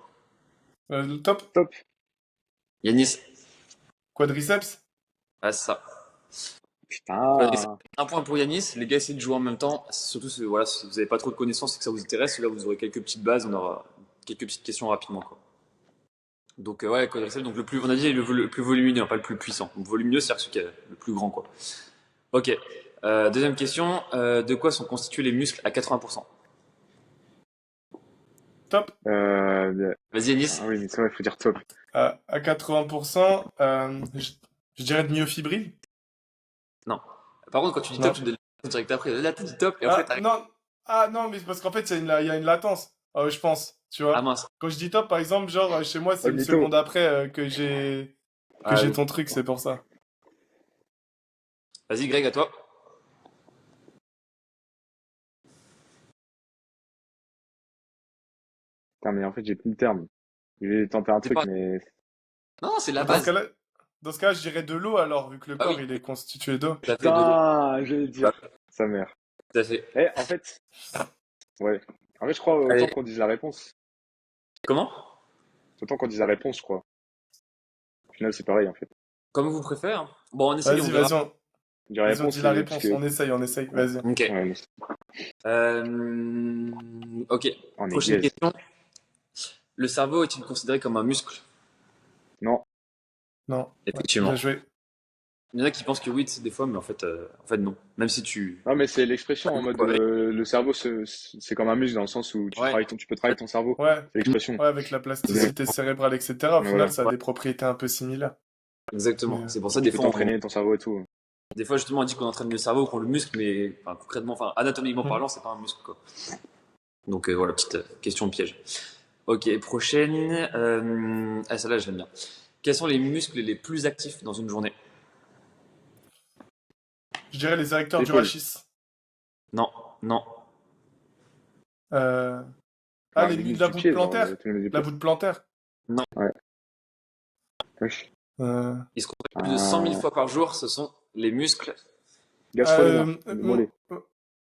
Le top. Top. Yanis? Quadriceps. Ah, c'est ça. Quadriceps. Putain. Un point pour Yanis. Les gars, essayez de jouer en même temps. Surtout, voilà, si vous n'avez pas trop de connaissances et que ça vous intéresse, là, vous aurez quelques petites bases. On aura quelques petites questions rapidement, quoi. Donc, ouais, quadriceps, donc on a dit le plus volumineux, hein, pas le plus puissant. Donc, volumineux, c'est-à-dire celui qui est le plus grand, quoi. Ok. Deuxième question. De quoi sont constitués les muscles à 80%? Top. Vas-y, Yanis. Ah oui, mais c'est vrai, il faut dire top. À 80%, je dirais de myofibril. Non. Par contre, quand tu dis top, Non. tu donnes direct après. Là, tu dis top et après, Ah, t'arrives. non. Ah, non, mais c'est parce qu'en fait, il y a une latence, je pense, tu Ah vois. mince. Quand je dis top, par exemple, genre, chez moi, c'est Oh, une mytho. seconde après que Ah j'ai oui. ton truc, c'est pour ça. Vas-y, Greg, à toi. Putain, mais en fait, j'ai plus le terme. J'ai tenté un C'est truc, pas. mais Non, c'est la Dans ce base. cas-là, dans ce cas, je dirais de l'eau, alors, vu que le Ah corps, oui, il est constitué d'eau. tout à fait, de l'eau. putain, je vais Bah, dire. Sa mère. tout à fait. Eh, en fait, ouais. En fait, je crois autant Allez, qu'on dise la réponse. comment? Autant qu'on dise la réponse, je crois. Au final, c'est pareil, en fait. Comme vous préférez, hein. Bon, on essaye, on Vas-y, verra. On dit la vas-y, on réponse, dit la c'est parce réponse. que. On essaye, Ouais, vas-y. Ok. ouais, mais Ok. on est Prochaine gaze. question. Le cerveau est-il considéré comme un muscle? Non. Non. Ouais, bien Effectivement. joué. Il y en a qui pensent que oui, c'est des fois, mais en fait, non. Même si tu. Non, mais c'est l'expression en mode Ouais. le cerveau, c'est comme un muscle dans le sens où Ouais. tu peux travailler ton cerveau. Ouais, C'est l'expression. ouais, avec la plasticité cérébrale, etc. Au Mais final, voilà. ça a des propriétés un peu similaires. Exactement. Mais, C'est pour ça, Tu peux t'entraîner ton cerveau et tout. des fois, justement, on dit qu'on entraîne le cerveau ou qu'on le muscle, mais enfin, concrètement, enfin, anatomiquement hmm. parlant, c'est pas un muscle, quoi. Donc, voilà, petite question piège. Ok, prochaine. Ah, celle-là, j'aime bien. Quels sont les muscles les plus actifs dans une journée? Je dirais les érecteurs du L'épaule. rachis. Non, non. Euh, Ah, Ah, les muscles la du voûte pied, genre, plantaire. tous les muscles du La pied. voûte plantaire. Ouais. Wesh. Euh, Ils se contractent plus de 100 000 Euh, fois par jour. Ce sont les muscles. gastrocnémien, le mollet.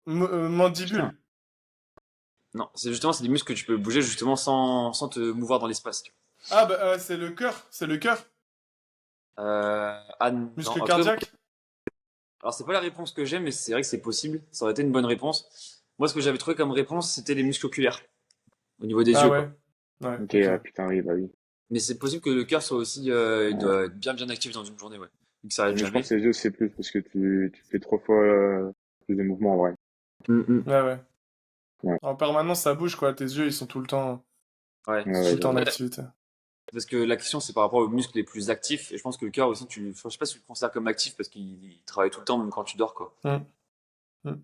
Mandibule. Non, c'est des muscles que tu peux bouger justement sans te mouvoir dans l'espace. Ah, c'est le cœur. C'est le cœur. Ah non. Muscle En tout cas, cardiaque. alors c'est pas la réponse que j'ai, mais c'est vrai que c'est possible. Ça aurait été une bonne réponse. Moi, ce que j'avais trouvé comme réponse, c'était les muscles oculaires, au niveau des Ah yeux, quoi. ouais. Ouais, Ok, ok. putain, oui, bah oui. Mais c'est possible que le cœur soit aussi, il Ouais. doit être bien actif dans une journée, ouais. Vu que ça arrête Mais je jamais. pense que les yeux, c'est plus parce que tu fais 3 fois plus de mouvements en vrai. Ouais, ouais. Ouais, En permanence, ça bouge, quoi. Tes yeux, ils sont Ouais. ouais, tout ouais, le temps en j'avoue. activité. Parce que la question, c'est par rapport aux muscles les plus actifs. Et je pense que le cœur aussi, je sais pas si tu le considères comme actif parce qu'il travaille tout le temps, même quand tu dors, quoi. Hmm. Hmm.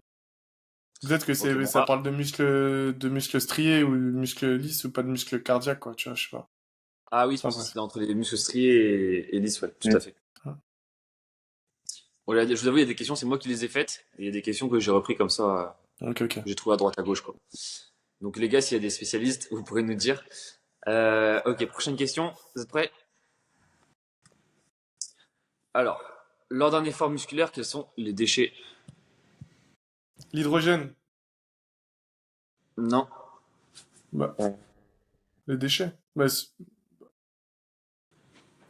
Peut-être que Ok, bon. ça parle de muscles striés ou de muscles lisses ou pas de muscles cardiaques, quoi, tu vois, je sais pas. Ah oui, je Enfin, pense que bref. c'est entre les muscles striés et lisses, ouais, tout Mm. à fait. Bon, là, je vous avoue, il y a des questions, c'est moi qui les ai faites, et il y a des questions que j'ai repris comme ça, Ok, ok. que j'ai trouvé à droite à gauche, quoi. Donc les gars, s'il y a des spécialistes, vous pourrez nous dire. Ok, prochaine question. Vous êtes prêts? Alors, lors d'un effort musculaire, quels sont les déchets? L'hydrogène, Non. bah, Ouais, les déchets, bah,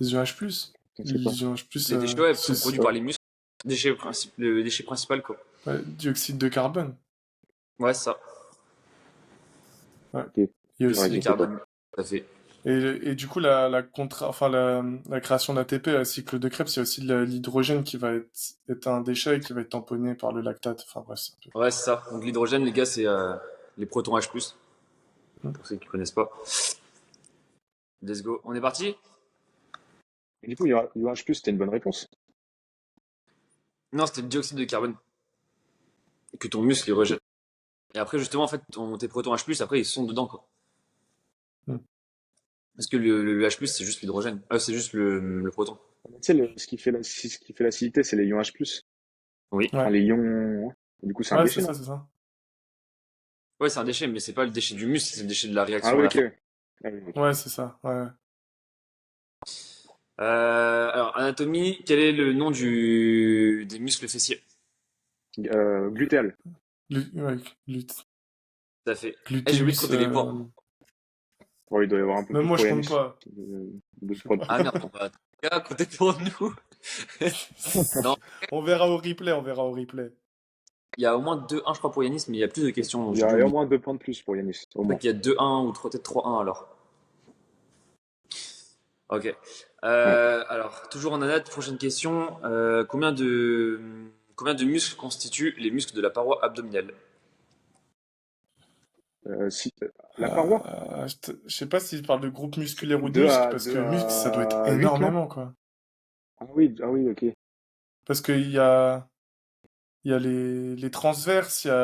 les IOH+. je sais pas. Les IOH+, Les déchets, ouais, c'est sont produits Ouais. par les muscles. Le déchet principal, quoi. ouais, dioxyde de carbone. Ouais, c'est ça. Ouais. Ok. Il y a C'est vrai Dioxyde que de aussi. je sais pas. carbone. Tout à fait. Et du coup, la création d'ATP à cycle de Krebs, il y a aussi de l'hydrogène qui va être un déchet et qui va être tamponné par le lactate. Enfin bref, c'est un Ouais, c'est ça. Donc l'hydrogène, les gars, c'est les protons H+, peu. pour ceux qui connaissent pas. Let's go. On est parti? Et du coup, UH+, c'était une bonne réponse. Non, c'était le dioxyde de carbone que ton muscle il Ok. rejette. Et après, justement, en fait, tes protons H+, après, ils sont dedans, quoi. Hmm. Parce que le H+, c'est juste l'hydrogène. C'est juste le proton. Tu sais, ce qui fait l'acidité, c'est les ions H+. Oui. Enfin, Ouais, les ions. Du coup, c'est un ouais, déchet, non? c'est ça. Ouais, c'est un déchet, mais c'est pas le déchet du muscle, c'est le déchet de la Ah réaction à oui, la ok. fin. Ah oui, ok. Ouais, c'est ça. Ouais. Alors, anatomie, quel est le nom des muscles fessiers? Glutéal. Ouais, Tout à fait. Eh, j'ai oublié de glutéus. compter les points. Bon, il doit y avoir un peu Même plus moi, pour je compte Yanis. pas. De Je sais prod. pas. Ah merde, on va gars, compter pour nous. Non, On verra au replay, on verra au replay. il y a au moins 2-1, je crois, pour Yanis, mais il y a plus de questions, Il y j'ai dû a au oublier. moins 2 points de plus pour Yanis. Au Je crois moins. qu'il y a 2-1 ou peut-être 3-1 alors. Ok. Ouais. Alors, toujours en anat, prochaine question. Combien de muscles constituent les muscles de la paroi abdominale? Si, la paroi? Je sais pas s'il parle de groupe C'est musculaire ou de muscle, parce que muscle, ça doit être 8, non? énormément, quoi. Ah oui, ok. Parce il y a les transverses, il Ouais,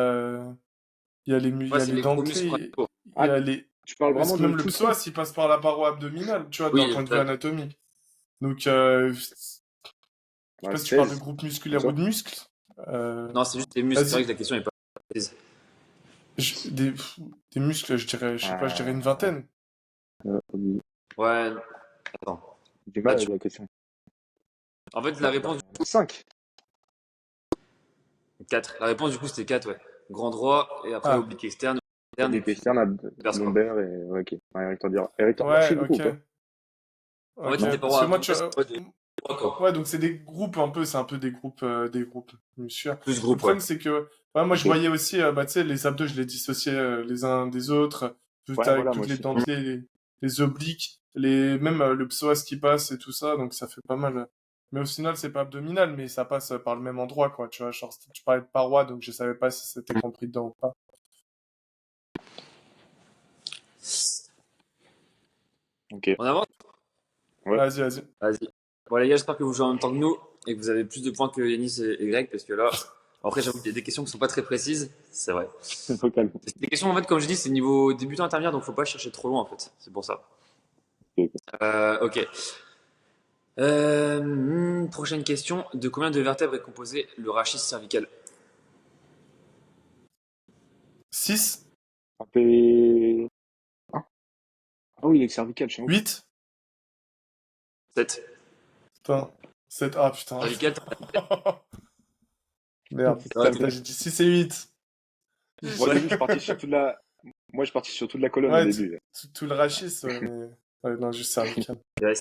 y a c'est les les gros muscles dentelés, principaux. il y Ah, a les, tu parles parce vraiment que de même le tout le tronc? psoas, il passe par la paroi abdominale, tu vois, d'un Oui, point de vue exact. anatomique. Donc, je sais Bah, pas si tu parles de 16, groupe comme musculaire ou ça. de muscle. Euh, Non, c'est juste les muscles. C'est vrai vas-y, que la question est pas précise. des muscles, je sais pas, je dirais une Euh, vingtaine. j'ai Ouais, attends. du mal Bah, avec la question. en fait, la réponse, 5. 4. La réponse, du coup, c'était 4, ouais. Grand droit, et après, Ah, oblique externe, interne, et Oblique puis externe, inverse, quoi. lombaire et. Ouais, ok. Ouais, érecteur ouais, marché, du coup, ou ok. pas? En fait, Ok, Non? c'était parce paroi que moi, tu abdominale, c'est vois, pas des droits, ouais, quoi. donc c'est des groupes un peu, c'est un peu des groupes musculaires. Plus Le groupe, ouais. problème, c'est que, ouais, moi, je Ok. voyais aussi, bah, tu sais, les abdos, je les dissociais les uns des autres, tout Ouais, avec voilà, moi toutes les aussi. dentelées, les obliques, même le psoas qui passe et tout ça, donc ça fait pas mal. Mais au final, c'est pas abdominal, mais ça passe par le même endroit, quoi, tu vois. Genre, tu parlais de paroi, donc je savais pas si c'était compris dedans ou pas. Ok. On avance? Ouais. Vas-y, vas-y. Vas-y. Bon, les gars, j'espère que vous jouez en même temps que nous, et que vous avez plus de points que Yanis et Greg, parce que là, après, j'avoue qu'il y a des questions qui sont pas très précises, c'est vrai. Faut calme. C'est des questions, en fait, comme je dis, c'est niveau débutant intermédiaire, donc faut pas chercher trop loin, en fait. C'est pour ça. Ok. Ok. Prochaine question. De combien de vertèbres est composé le rachis cervical? 6, Un peu. Ah, ah oui, les cervicales, je sais pas. 8, 7. putain, 7, ah, putain. Cervical, Merde. ouais, Putain, j'ai dit 6 et 8. Moi, au ouais. début, je partais sur toute la. Moi, je partais sur toute la colonne au Ouais, début. tout le rachis, mais... Ouais, non, juste cervical. Ouais,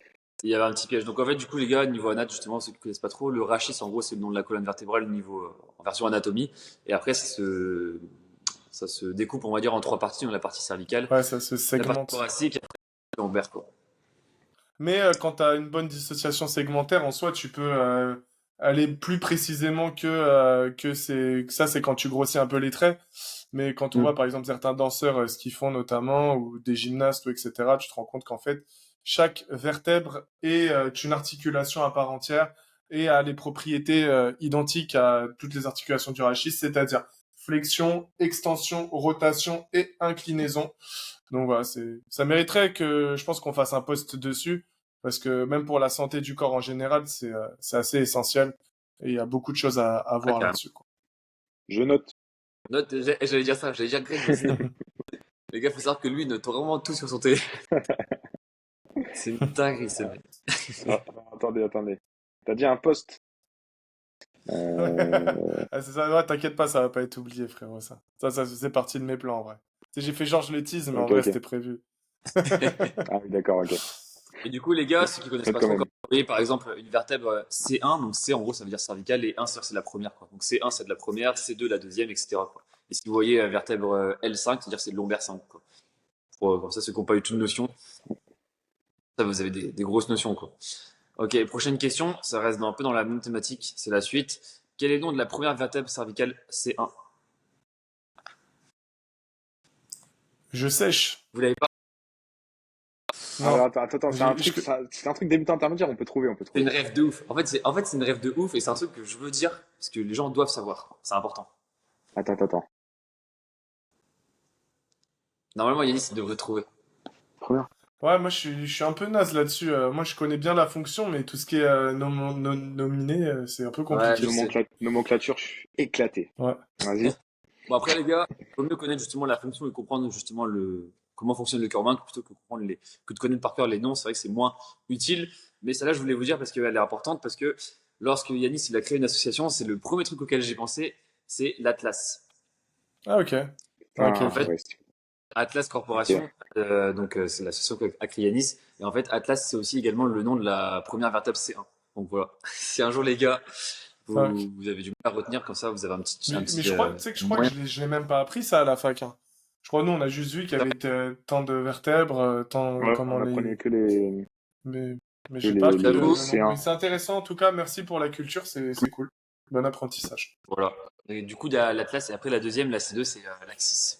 il y avait un petit piège. Donc en fait, du coup, les gars, niveau anat, justement, ceux qui connaissent pas trop, le rachis, en gros, c'est le nom de la colonne vertébrale niveau en version anatomie. Et après, ça se découpe, on va dire, en trois parties. Donc la partie cervicale, Ouais, ça se la partie segmente. thoracique et après la lombaire, quoi. Mais quand tu as une bonne dissociation segmentaire, en soi, tu peux aller plus précisément que ça, c'est quand tu grossis un peu les traits. Mais quand on Hmm. voit, par exemple, certains danseurs, ce qu'ils font notamment, ou des gymnastes, ou etc., tu te rends compte qu'en fait, chaque vertèbre est une articulation à part entière et a les propriétés identiques à toutes les articulations du rachis, c'est-à-dire flexion, extension, rotation et inclinaison. Donc voilà, ça mériterait que je pense qu'on fasse un post dessus parce que même pour la santé du corps en général, c'est assez essentiel et il y a beaucoup de choses à voir carrément. là-dessus, quoi. Je note. Note, j'allais dire ça, j'allais dire Greg, vas-y, note. Les gars, faut savoir que lui il note vraiment tout sur son télé. C'est une dinguerie, ce mec. Ah, attendez. T'as dit un post. Ah, c'est ça, ouais, t'inquiète pas, ça va pas être oublié, frérot, ça. Ça faisait partie de mes plans, en vrai. Tu sais, j'ai fait genre je le tease, mais en vrai, Ok. c'était prévu. Ah oui, d'accord, ok. Et du coup, les gars, ceux qui connaissent Note pas quand trop, même. quand vous voyez par exemple une vertèbre C1, donc C en gros ça veut dire cervicale, et 1 c'est la première, quoi. Donc C1 c'est de la première, C2 la deuxième, etc., quoi. Et si vous voyez vertèbre L5, c'est-à-dire c'est le lombaire 5, quoi. Comme ça, ceux qui n'ont pas eu toute notion, ça vous avez des grosses notions, quoi. Ok, prochaine question, ça reste un peu dans la même thématique, c'est la suite. Quel est le nom de la première vertèbre cervicale C1? Je sèche. Vous l'avez pas? Non. Alors, attends, c'est un truc débutant intermédiaire, on peut trouver. C'est une rêve de ouf. En fait, c'est une rêve de ouf et c'est un truc que je veux dire parce que les gens doivent savoir. C'est important. Attends. Normalement, Yanis, il devrait trouver. Première. Ouais, moi, je suis un peu naze là-dessus. Moi, je connais bien la fonction, mais tout ce qui est nominé, c'est un peu Ouais, compliqué. je sais. Nomenclature, je suis éclaté. Ouais. Vas-y. Bon, après, les gars, il vaut mieux connaître justement la fonction et comprendre justement comment fonctionne le cœur humain plutôt que de connaître par cœur les noms. C'est vrai que c'est moins utile. Mais celle-là, je voulais vous dire parce qu'elle est importante. Parce que lorsque Yanis il a créé une association, c'est le premier truc auquel j'ai pensé, c'est l'Atlas. Ah, ok. Ok, Ah, En fait, ok. ouais, Atlas ok. Corporation, donc c'est l'association qu'a créé Yanis. Et en fait, Atlas, c'est aussi également le nom de la première vertèbre C1. Donc voilà. Si un jour, les gars, Ok. vous avez du mal à retenir, comme ça, vous avez un Mais petit je crois, tu sais que je crois que moyen. je l'ai même pas appris ça à la fac, hein. Je crois, nous, on a juste vu qu'il y avait tant de vertèbres, tant, Ouais, comment on apprenait les, mais, mais que j'ai pas appris J'avoue, le nom. Mais C1. c'est intéressant, en tout cas, merci pour la culture, c'est cool. Bon apprentissage. voilà. Et du coup, il y a l'Atlas, et après la deuxième, la C2, c'est l'Axis.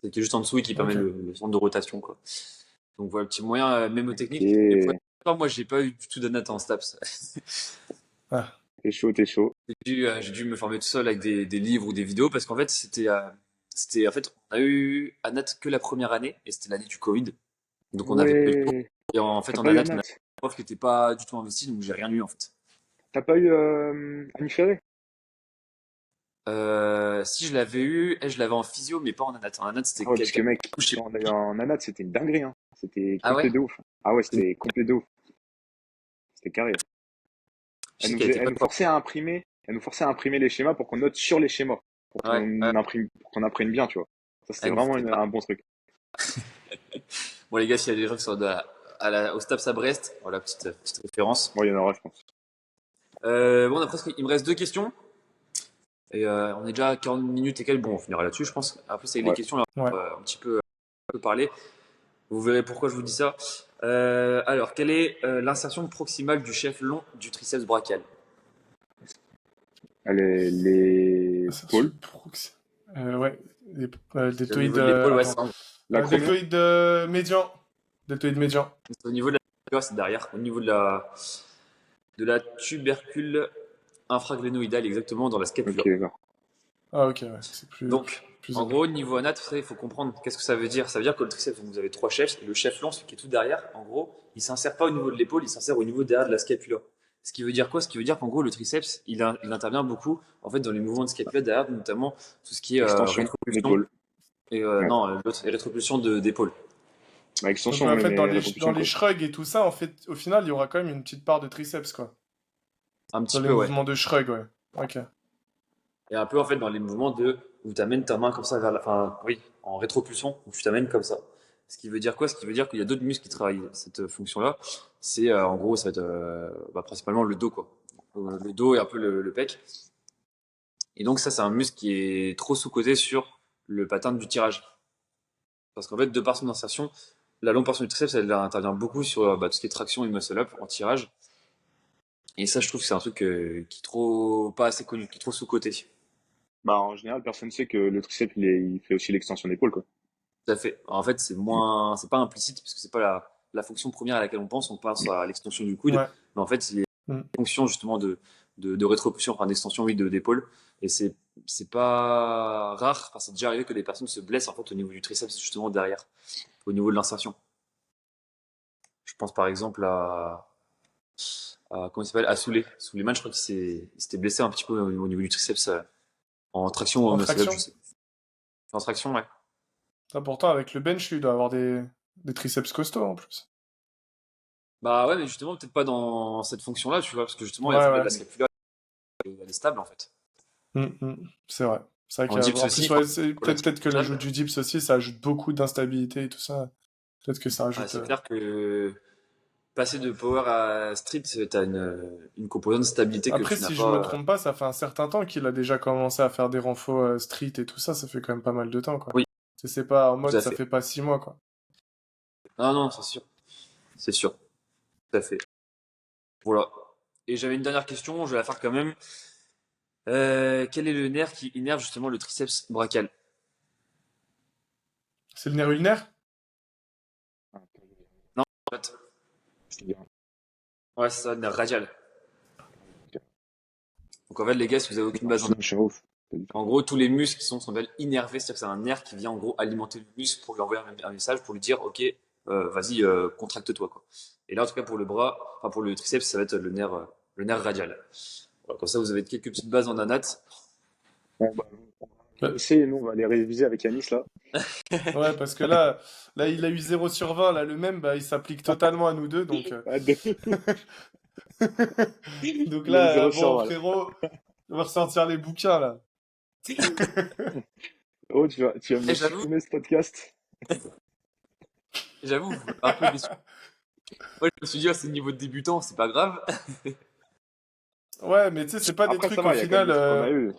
C'est qui est juste en dessous et qui permet Ok. le centre de rotation, quoi. Donc voilà, petit moyen mémotechnique. Et pour Ok. être honnête, moi, j'ai pas eu du tout d'anat en STAPS. Ah, T'es chaud. J'ai dû me former tout seul avec des livres ou des vidéos parce qu'en fait, en fait, on a eu ANAT que la première année et c'était l'année du Covid. Donc on avait pas eu le cours. Ouais. Et en fait, T'as en pas eu ANAT, on a Anat? un prof qui était pas du tout investi, donc j'ai rien eu en fait. T'as pas eu Annie Ferré? Si je l'avais eu, je l'avais en physio, mais pas en ANAT. En ANAT, c'était Ah ouais, parce quelqu'un. que mec, Je sais quand on a eu en Anat, c'était une dinguerie, hein. C'était Ah complet ouais? de ouf. Ah ouais, Je c'était complet de ouf. C'était carré. sais qu'elle était pas top. Elle nous forçait à imprimer les schémas pour qu'on note sur les schémas. Ouais, ouais. Pour qu'on apprenne bien, tu vois. Ça, c'était Elle nous vraiment foutait pas. un bon truc. Bon, les gars, s'il y a des gens qui sont au STAPS à Brest, voilà, petite référence. Bon, il y en aura, je pense. Bon, il me reste deux questions. Et on est déjà à 40 minutes et quelques. Bon, on finira là-dessus, je pense. Après, c'est les Ouais. questions, là, ouais. on va un peu parler. Vous verrez pourquoi je vous dis ça. Alors, quelle est l'insertion proximale du chef long du triceps brachial? Les Ça se pôles, prox- ouais. C'est au Deltoïde, niveau de l'épaule, ouais, attends. l'acromion. Deltoïde médian. Deltoïde médian. c'est au niveau de c'est derrière, au niveau de la tubercule infraglénoïdale, exactement, dans la Ok, scapula. d'accord. Ah, ok, ouais. C'est Donc, plus en ample. gros, niveau anat, il faut comprendre qu'est-ce que ça veut dire. Ça veut dire que le triceps, donc vous avez trois chefs, et le chef long, celui qui est tout derrière, en gros, il s'insère pas au niveau de l'épaule, il s'insère au niveau derrière de la scapula. Ce qui veut dire quoi? Ce qui veut dire qu'en gros, le triceps, il intervient beaucoup en fait dans les mouvements de scapula derrière, notamment tout ce qui est Extension rétropulsion d'épaule. et Ouais. non, l'autre est rétropulsion d'épaule. Bah, Donc, extension, en oui, fait, mais dans répulsion, les quoi. shrugs et tout ça, en fait, au final, il y aura quand même une petite part de triceps, quoi. Un Dans petit les peu, ouais. mouvements de shrug, ouais. Ok. Et un peu en fait dans les mouvements où tu amènes ta main comme ça vers enfin, oui, en rétropulsion, où tu t'amènes comme ça. Ce qui veut dire quoi? Ce qui veut dire qu'il y a d'autres muscles qui travaillent cette fonction-là. C'est en gros, ça va être principalement le dos, quoi. Le dos et un peu le pec. Et donc ça, c'est un muscle qui est trop sous-coté sur le pattern du tirage. Parce qu'en fait, de par son insertion, la longue portion du triceps, elle intervient beaucoup sur tout ce qui est traction et muscle-up en tirage. Et ça, je trouve que c'est un truc qui est trop pas assez connu, qui est trop sous-coté. Bah, en général, personne ne sait que le triceps, il fait aussi l'extension d'épaule, quoi. Tout à fait. En fait, c'est pas implicite parce que c'est pas la fonction première à laquelle on pense. On pense à l'extension du coude, Ouais. mais en fait, il y a Mm. une fonction justement de rétropulsion, enfin d'extension, oui, d'épaule. Et c'est pas rare, enfin c'est déjà arrivé que des personnes se blessent en fait au niveau du triceps justement derrière, au niveau de l'insertion. Je pense par exemple à comment il s'appelle, à Souleymane, je crois il s'était blessé un petit peu au niveau du triceps en traction ou En en muscle up, je traction. sais. En traction, ouais. Pourtant, avec le bench, lui, il doit avoir des triceps costauds en plus. Bah ouais, mais justement peut-être pas dans cette fonction-là, tu vois, parce que justement Ouais, la ouais. scapula elle est stable en fait. C'est vrai. C'est vrai En dips qu'en plus, aussi, ouais, voilà, peut-être que l'ajout du dips aussi, ça ajoute beaucoup d'instabilité et tout ça. Peut-être que ça ah, ajoute. c'est clair que passer de power à street, t'as une composante de stabilité que Après, tu n'as si je me pas. trompe pas, ça fait un certain temps qu'il a déjà commencé à faire des renfos street et tout ça. Ça fait quand même pas mal de temps, quoi. Oui, C'est pas en tout mode, à ça fait. fait pas 6 mois, quoi. Non, non, c'est sûr, tout à fait. Voilà. Et j'avais une dernière question, je vais la faire quand même. Quel est le nerf qui innerve justement le triceps brachial? C'est le nerf ulnaire? Ah, Non, en fait. c'est bien. Ouais, c'est ça, le nerf radial. Donc en fait, les gars, si vous avez aucune Non, base sinon, je suis ouf. Pas du tout. en gros, tous les muscles qui sont ce qu'on appelle innervés, c'est-à-dire que c'est un nerf qui vient en gros alimenter le muscle pour lui envoyer un message pour lui dire, ok, vas-y, contracte-toi quoi. Et là, en tout cas pour le bras, enfin pour le triceps, ça va être le nerf radial. Voilà, comme ça, vous avez quelques petites bases en anat. Bon, bah, on va Bah, essayer, nous, on va les réviser avec Yanis, là. ouais, parce que là, il a eu 0/20. Là, le même, bah, il s'applique totalement à nous deux. Donc, Ah, deux. donc Il a eu là, zéro bon, sur 20, là. frérot, on va ressortir les bouquins, là. Oh, tu vas me Et le j'avoue, supprimer, ce podcast. j'avoue, un peu déçu. Moi, je me suis dit, ah, c'est le niveau de débutant, c'est pas grave. Ouais, mais tu sais, c'est pas des Après, ça trucs au va, il y a quand même final. des trucs qu'on a eu.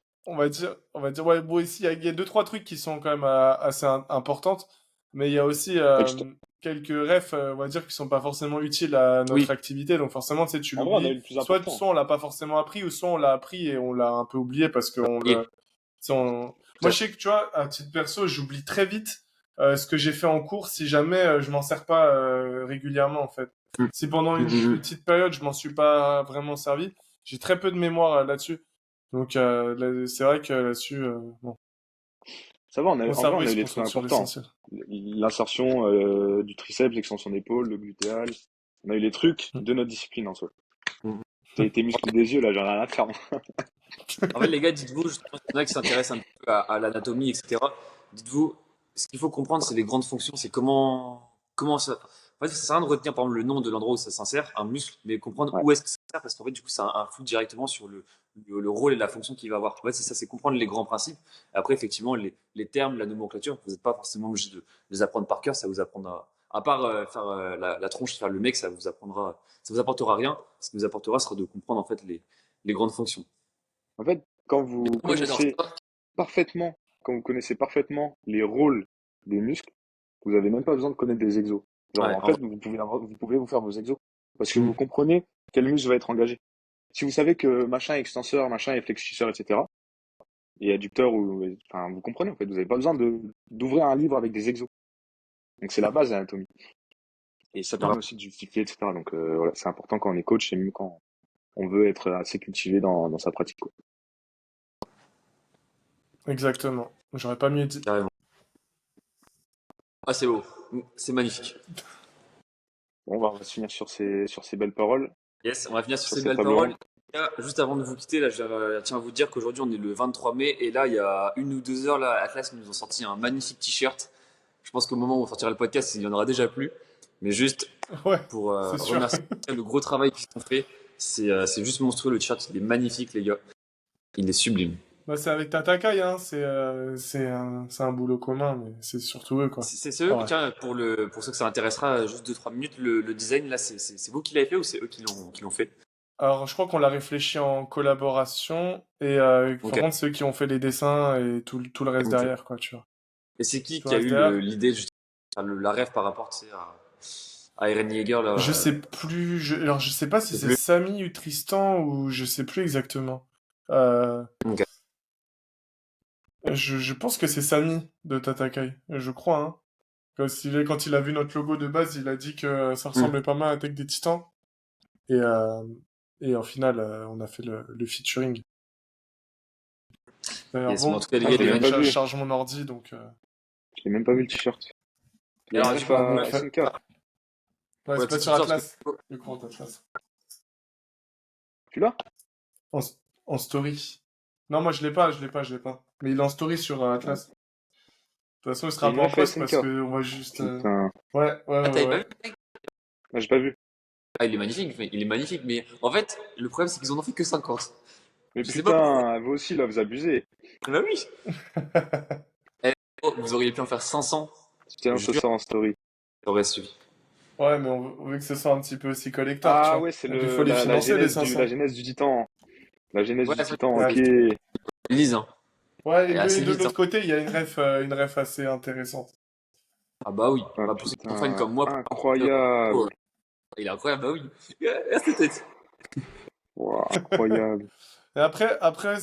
On va dire, ouais, bon, ici, il y a deux, trois trucs qui sont quand même assez importantes, mais il y a aussi Ouais, je quelques refs, on va dire, qui sont pas forcément utiles à notre Oui, activité, donc forcément, tu sais, tu En vrai, on a eu l'oublies. le plus Soit important. on l'a pas forcément appris, ou soit on l'a appris et on l'a un peu oublié parce que oui, tu sais, tout moi, à je fait. sais que, tu vois, à titre perso, j'oublie très vite ce que j'ai fait en cours si jamais je m'en sers pas régulièrement, en fait. Mm, Si pendant mm, une mm, mm. petite période, je m'en suis pas vraiment servi, j'ai très peu de mémoire là-dessus. Donc c'est vrai que là-dessus, bon, Ça va, mon en vrai, cerveau on il a eu se les trucs concentre sur importants. l'essentiel. L'insertion du triceps, l'extension d'épaule, le glutéal. On a eu les trucs de notre discipline en soi. Mm. Tes muscles des yeux, là, j'en ai rien à faire. En fait, les gars, dites-vous, justement, il y en a qui s'intéressent un petit peu à l'anatomie, etc. Dites-vous, ce qu'il faut comprendre, c'est les grandes fonctions, c'est comment ça. En fait, ça sert à rien de retenir, par exemple, le nom de l'endroit où ça s'insère, un muscle, mais comprendre Ouais, où est-ce que ça s'insère, parce qu'en fait, du coup, ça influe directement sur le rôle et la fonction qu'il va avoir. En fait, c'est ça, c'est comprendre les grands principes. Après, effectivement, les termes, la nomenclature, vous n'êtes pas forcément obligé de les apprendre par cœur, ça vous apprendra. À part faire la tronche, faire le mec, ça vous apportera rien. Ce qui vous apportera sera de comprendre en fait les grandes fonctions. en fait, Moi, j'adore ça. quand vous connaissez parfaitement les rôles des muscles, vous avez même pas besoin de connaître des exos. Genre, Ouais, en fait, vous pouvez vous faire vos exos parce que vous Mm. comprenez quel muscle va être engagé. Si vous savez que machin est extenseur, machin est flexusseur, etc., et adducteur, enfin, vous comprenez, en fait, vous n'avez pas besoin d'ouvrir un livre avec des exos. Donc, c'est la base de l'anatomie. Et ça permet aussi de justifier, etc. Donc, voilà, c'est important quand on est coach, c'est mieux quand on veut être assez cultivé dans sa pratique, quoi. Exactement. J'aurais pas mieux dit. Carrément. Ah, c'est beau. C'est magnifique. Bon, bah, on va se finir sur ces belles paroles, Yes, on va finir sur sur ces cette belles table paroles. ronde. Là, juste avant de vous quitter, là, je tiens à vous dire qu'aujourd'hui, on est le 23 mai et là, il y a 1 ou 2 heures, là, Atlas nous ont sorti un magnifique t-shirt. Je pense qu'au moment où on sortira le podcast, il y en aura déjà plus. Mais juste Ouais, pour c'est sûr. remercier le gros travail qu'ils ont fait. C'est juste monstrueux. Le t-shirt, il est magnifique, les gars. Il est sublime. Bah, c'est avec Tatakai, hein. C'est un boulot commun, mais c'est surtout eux, quoi. C'est eux, Ouais. tiens, pour ceux que ça intéressera, juste 2 3 minutes, le design, là, c'est vous qui l'avez fait ou c'est eux qui l'ont fait? Alors, je crois qu'on l'a réfléchi en collaboration, et Ok, par contre, c'est eux qui ont fait les dessins et tout le reste ok. derrière, quoi, tu vois. Et c'est qui Tout le qui a reste eu derrière. l'idée, juste, enfin, la rêve par rapport, tu sais, à Eren Yeager, là, Je sais plus, alors je sais pas si c'est c'est plus. Samy ou Tristan ou je sais plus exactement. Euh, Ok. je pense que c'est Samy de Tatakai, je crois, hein. Quand il a vu notre logo de base, il a dit que ça Hmm. ressemblait pas mal à Attaque des Titans. Et Et en final, on a fait le featuring. D'ailleurs, Yes, mais bon, en tout cas, les Ah, gars, je l'ai même les pas je vu. charge mon ordi, donc... Je l'ai même pas vu le t-shirt. Il y a une Alors, du ref coup, Ah, bon, à SNK. ouais, pour la c'est pas petite sur histoire, parce Atlas. que Du coup, on Atlas. Tu l'as? En, en story. Non, moi, je l'ai pas. Mais il est en story sur Ouais. Atlas. De toute façon, il Il y a sera une pas en ref à poste parce SNK. qu'on va juste... Putain. Ouais, ouais, ah, ouais, t'avais pas ouais. vu? Ah, j'ai pas vu. Ah, il est magnifique, mais en fait, le problème, c'est qu'ils en ont fait que 50. Mais Je sais pas pourquoi. putain, vous aussi, là, vous abusez. Ah bah oui. Eh, oh, vous auriez pu en faire 500, Tiens, je ça jure, sort en story. ça aurait suffi. Ouais, mais on veut que ce soit un petit peu aussi collector, tu Ah vois. ouais, c'est Donc il faut les la financer, les la 500. genèse du titan. La genèse Ouais, du ça, titan, Ouais, ok. ils lisent, hein. ouais Et et assez de vite, hein. l'autre côté, il y a une ref assez intéressante. Ah bah oui. Ah Bah, pour ceux qui sont fans putain, comme moi, incroyable. il est incroyable, bah oui. Cette tête. Wow, incroyable. Et après,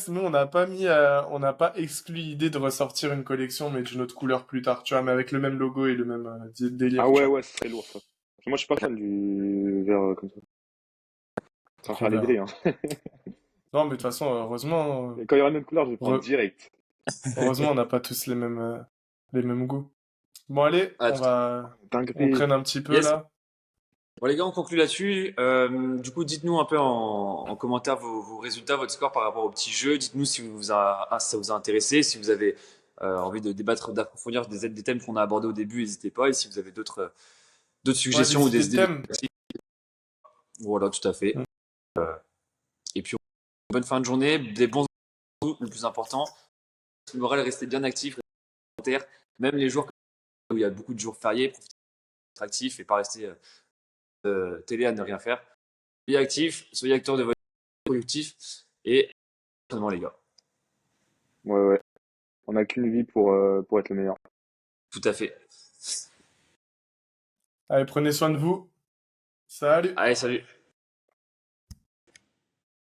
nous, on n'a pas exclu l'idée de ressortir une collection, mais d'une autre couleur plus tard, tu vois, mais avec le même logo et le même Ah délire, tu ouais, vois. ouais, ce serait lourd ça. Moi, je suis pas fan du vert comme ça. Sans Trop faire les vert. délais, hein. Non, mais de toute façon, heureusement, Et quand il y aura une autre couleur, je vais prendre re- direct. heureusement, on n'a pas tous les mêmes goûts. Bon, allez, Ah, on Dinguerie. traîne un petit peu yes. là. Bon les gars, on conclut là-dessus. Du coup, dites-nous un peu en commentaire vos résultats, votre score par rapport au petit jeu. Dites-nous si ça vous a intéressé, si vous avez envie de débattre, d'approfondir des thèmes qu'on a abordés au début, n'hésitez pas. Et si vous avez d'autres Ouais, suggestions ou des idées des de idées de thèmes. voilà, tout à fait. Mm. Et puis, bonne fin de journée, des bons le plus important. Le moral, restez bien actif, restez volontaire. Même les jours où il y a beaucoup de jours fériés, profitez d'être actif et pas rester télé à ne rien faire. Soyez actifs, soyez acteurs de votre vie, productif et vraiment les gars. Ouais, ouais. On n'a qu'une vie pour être le meilleur. Tout à fait. Allez, prenez soin de vous. Salut! Allez, salut.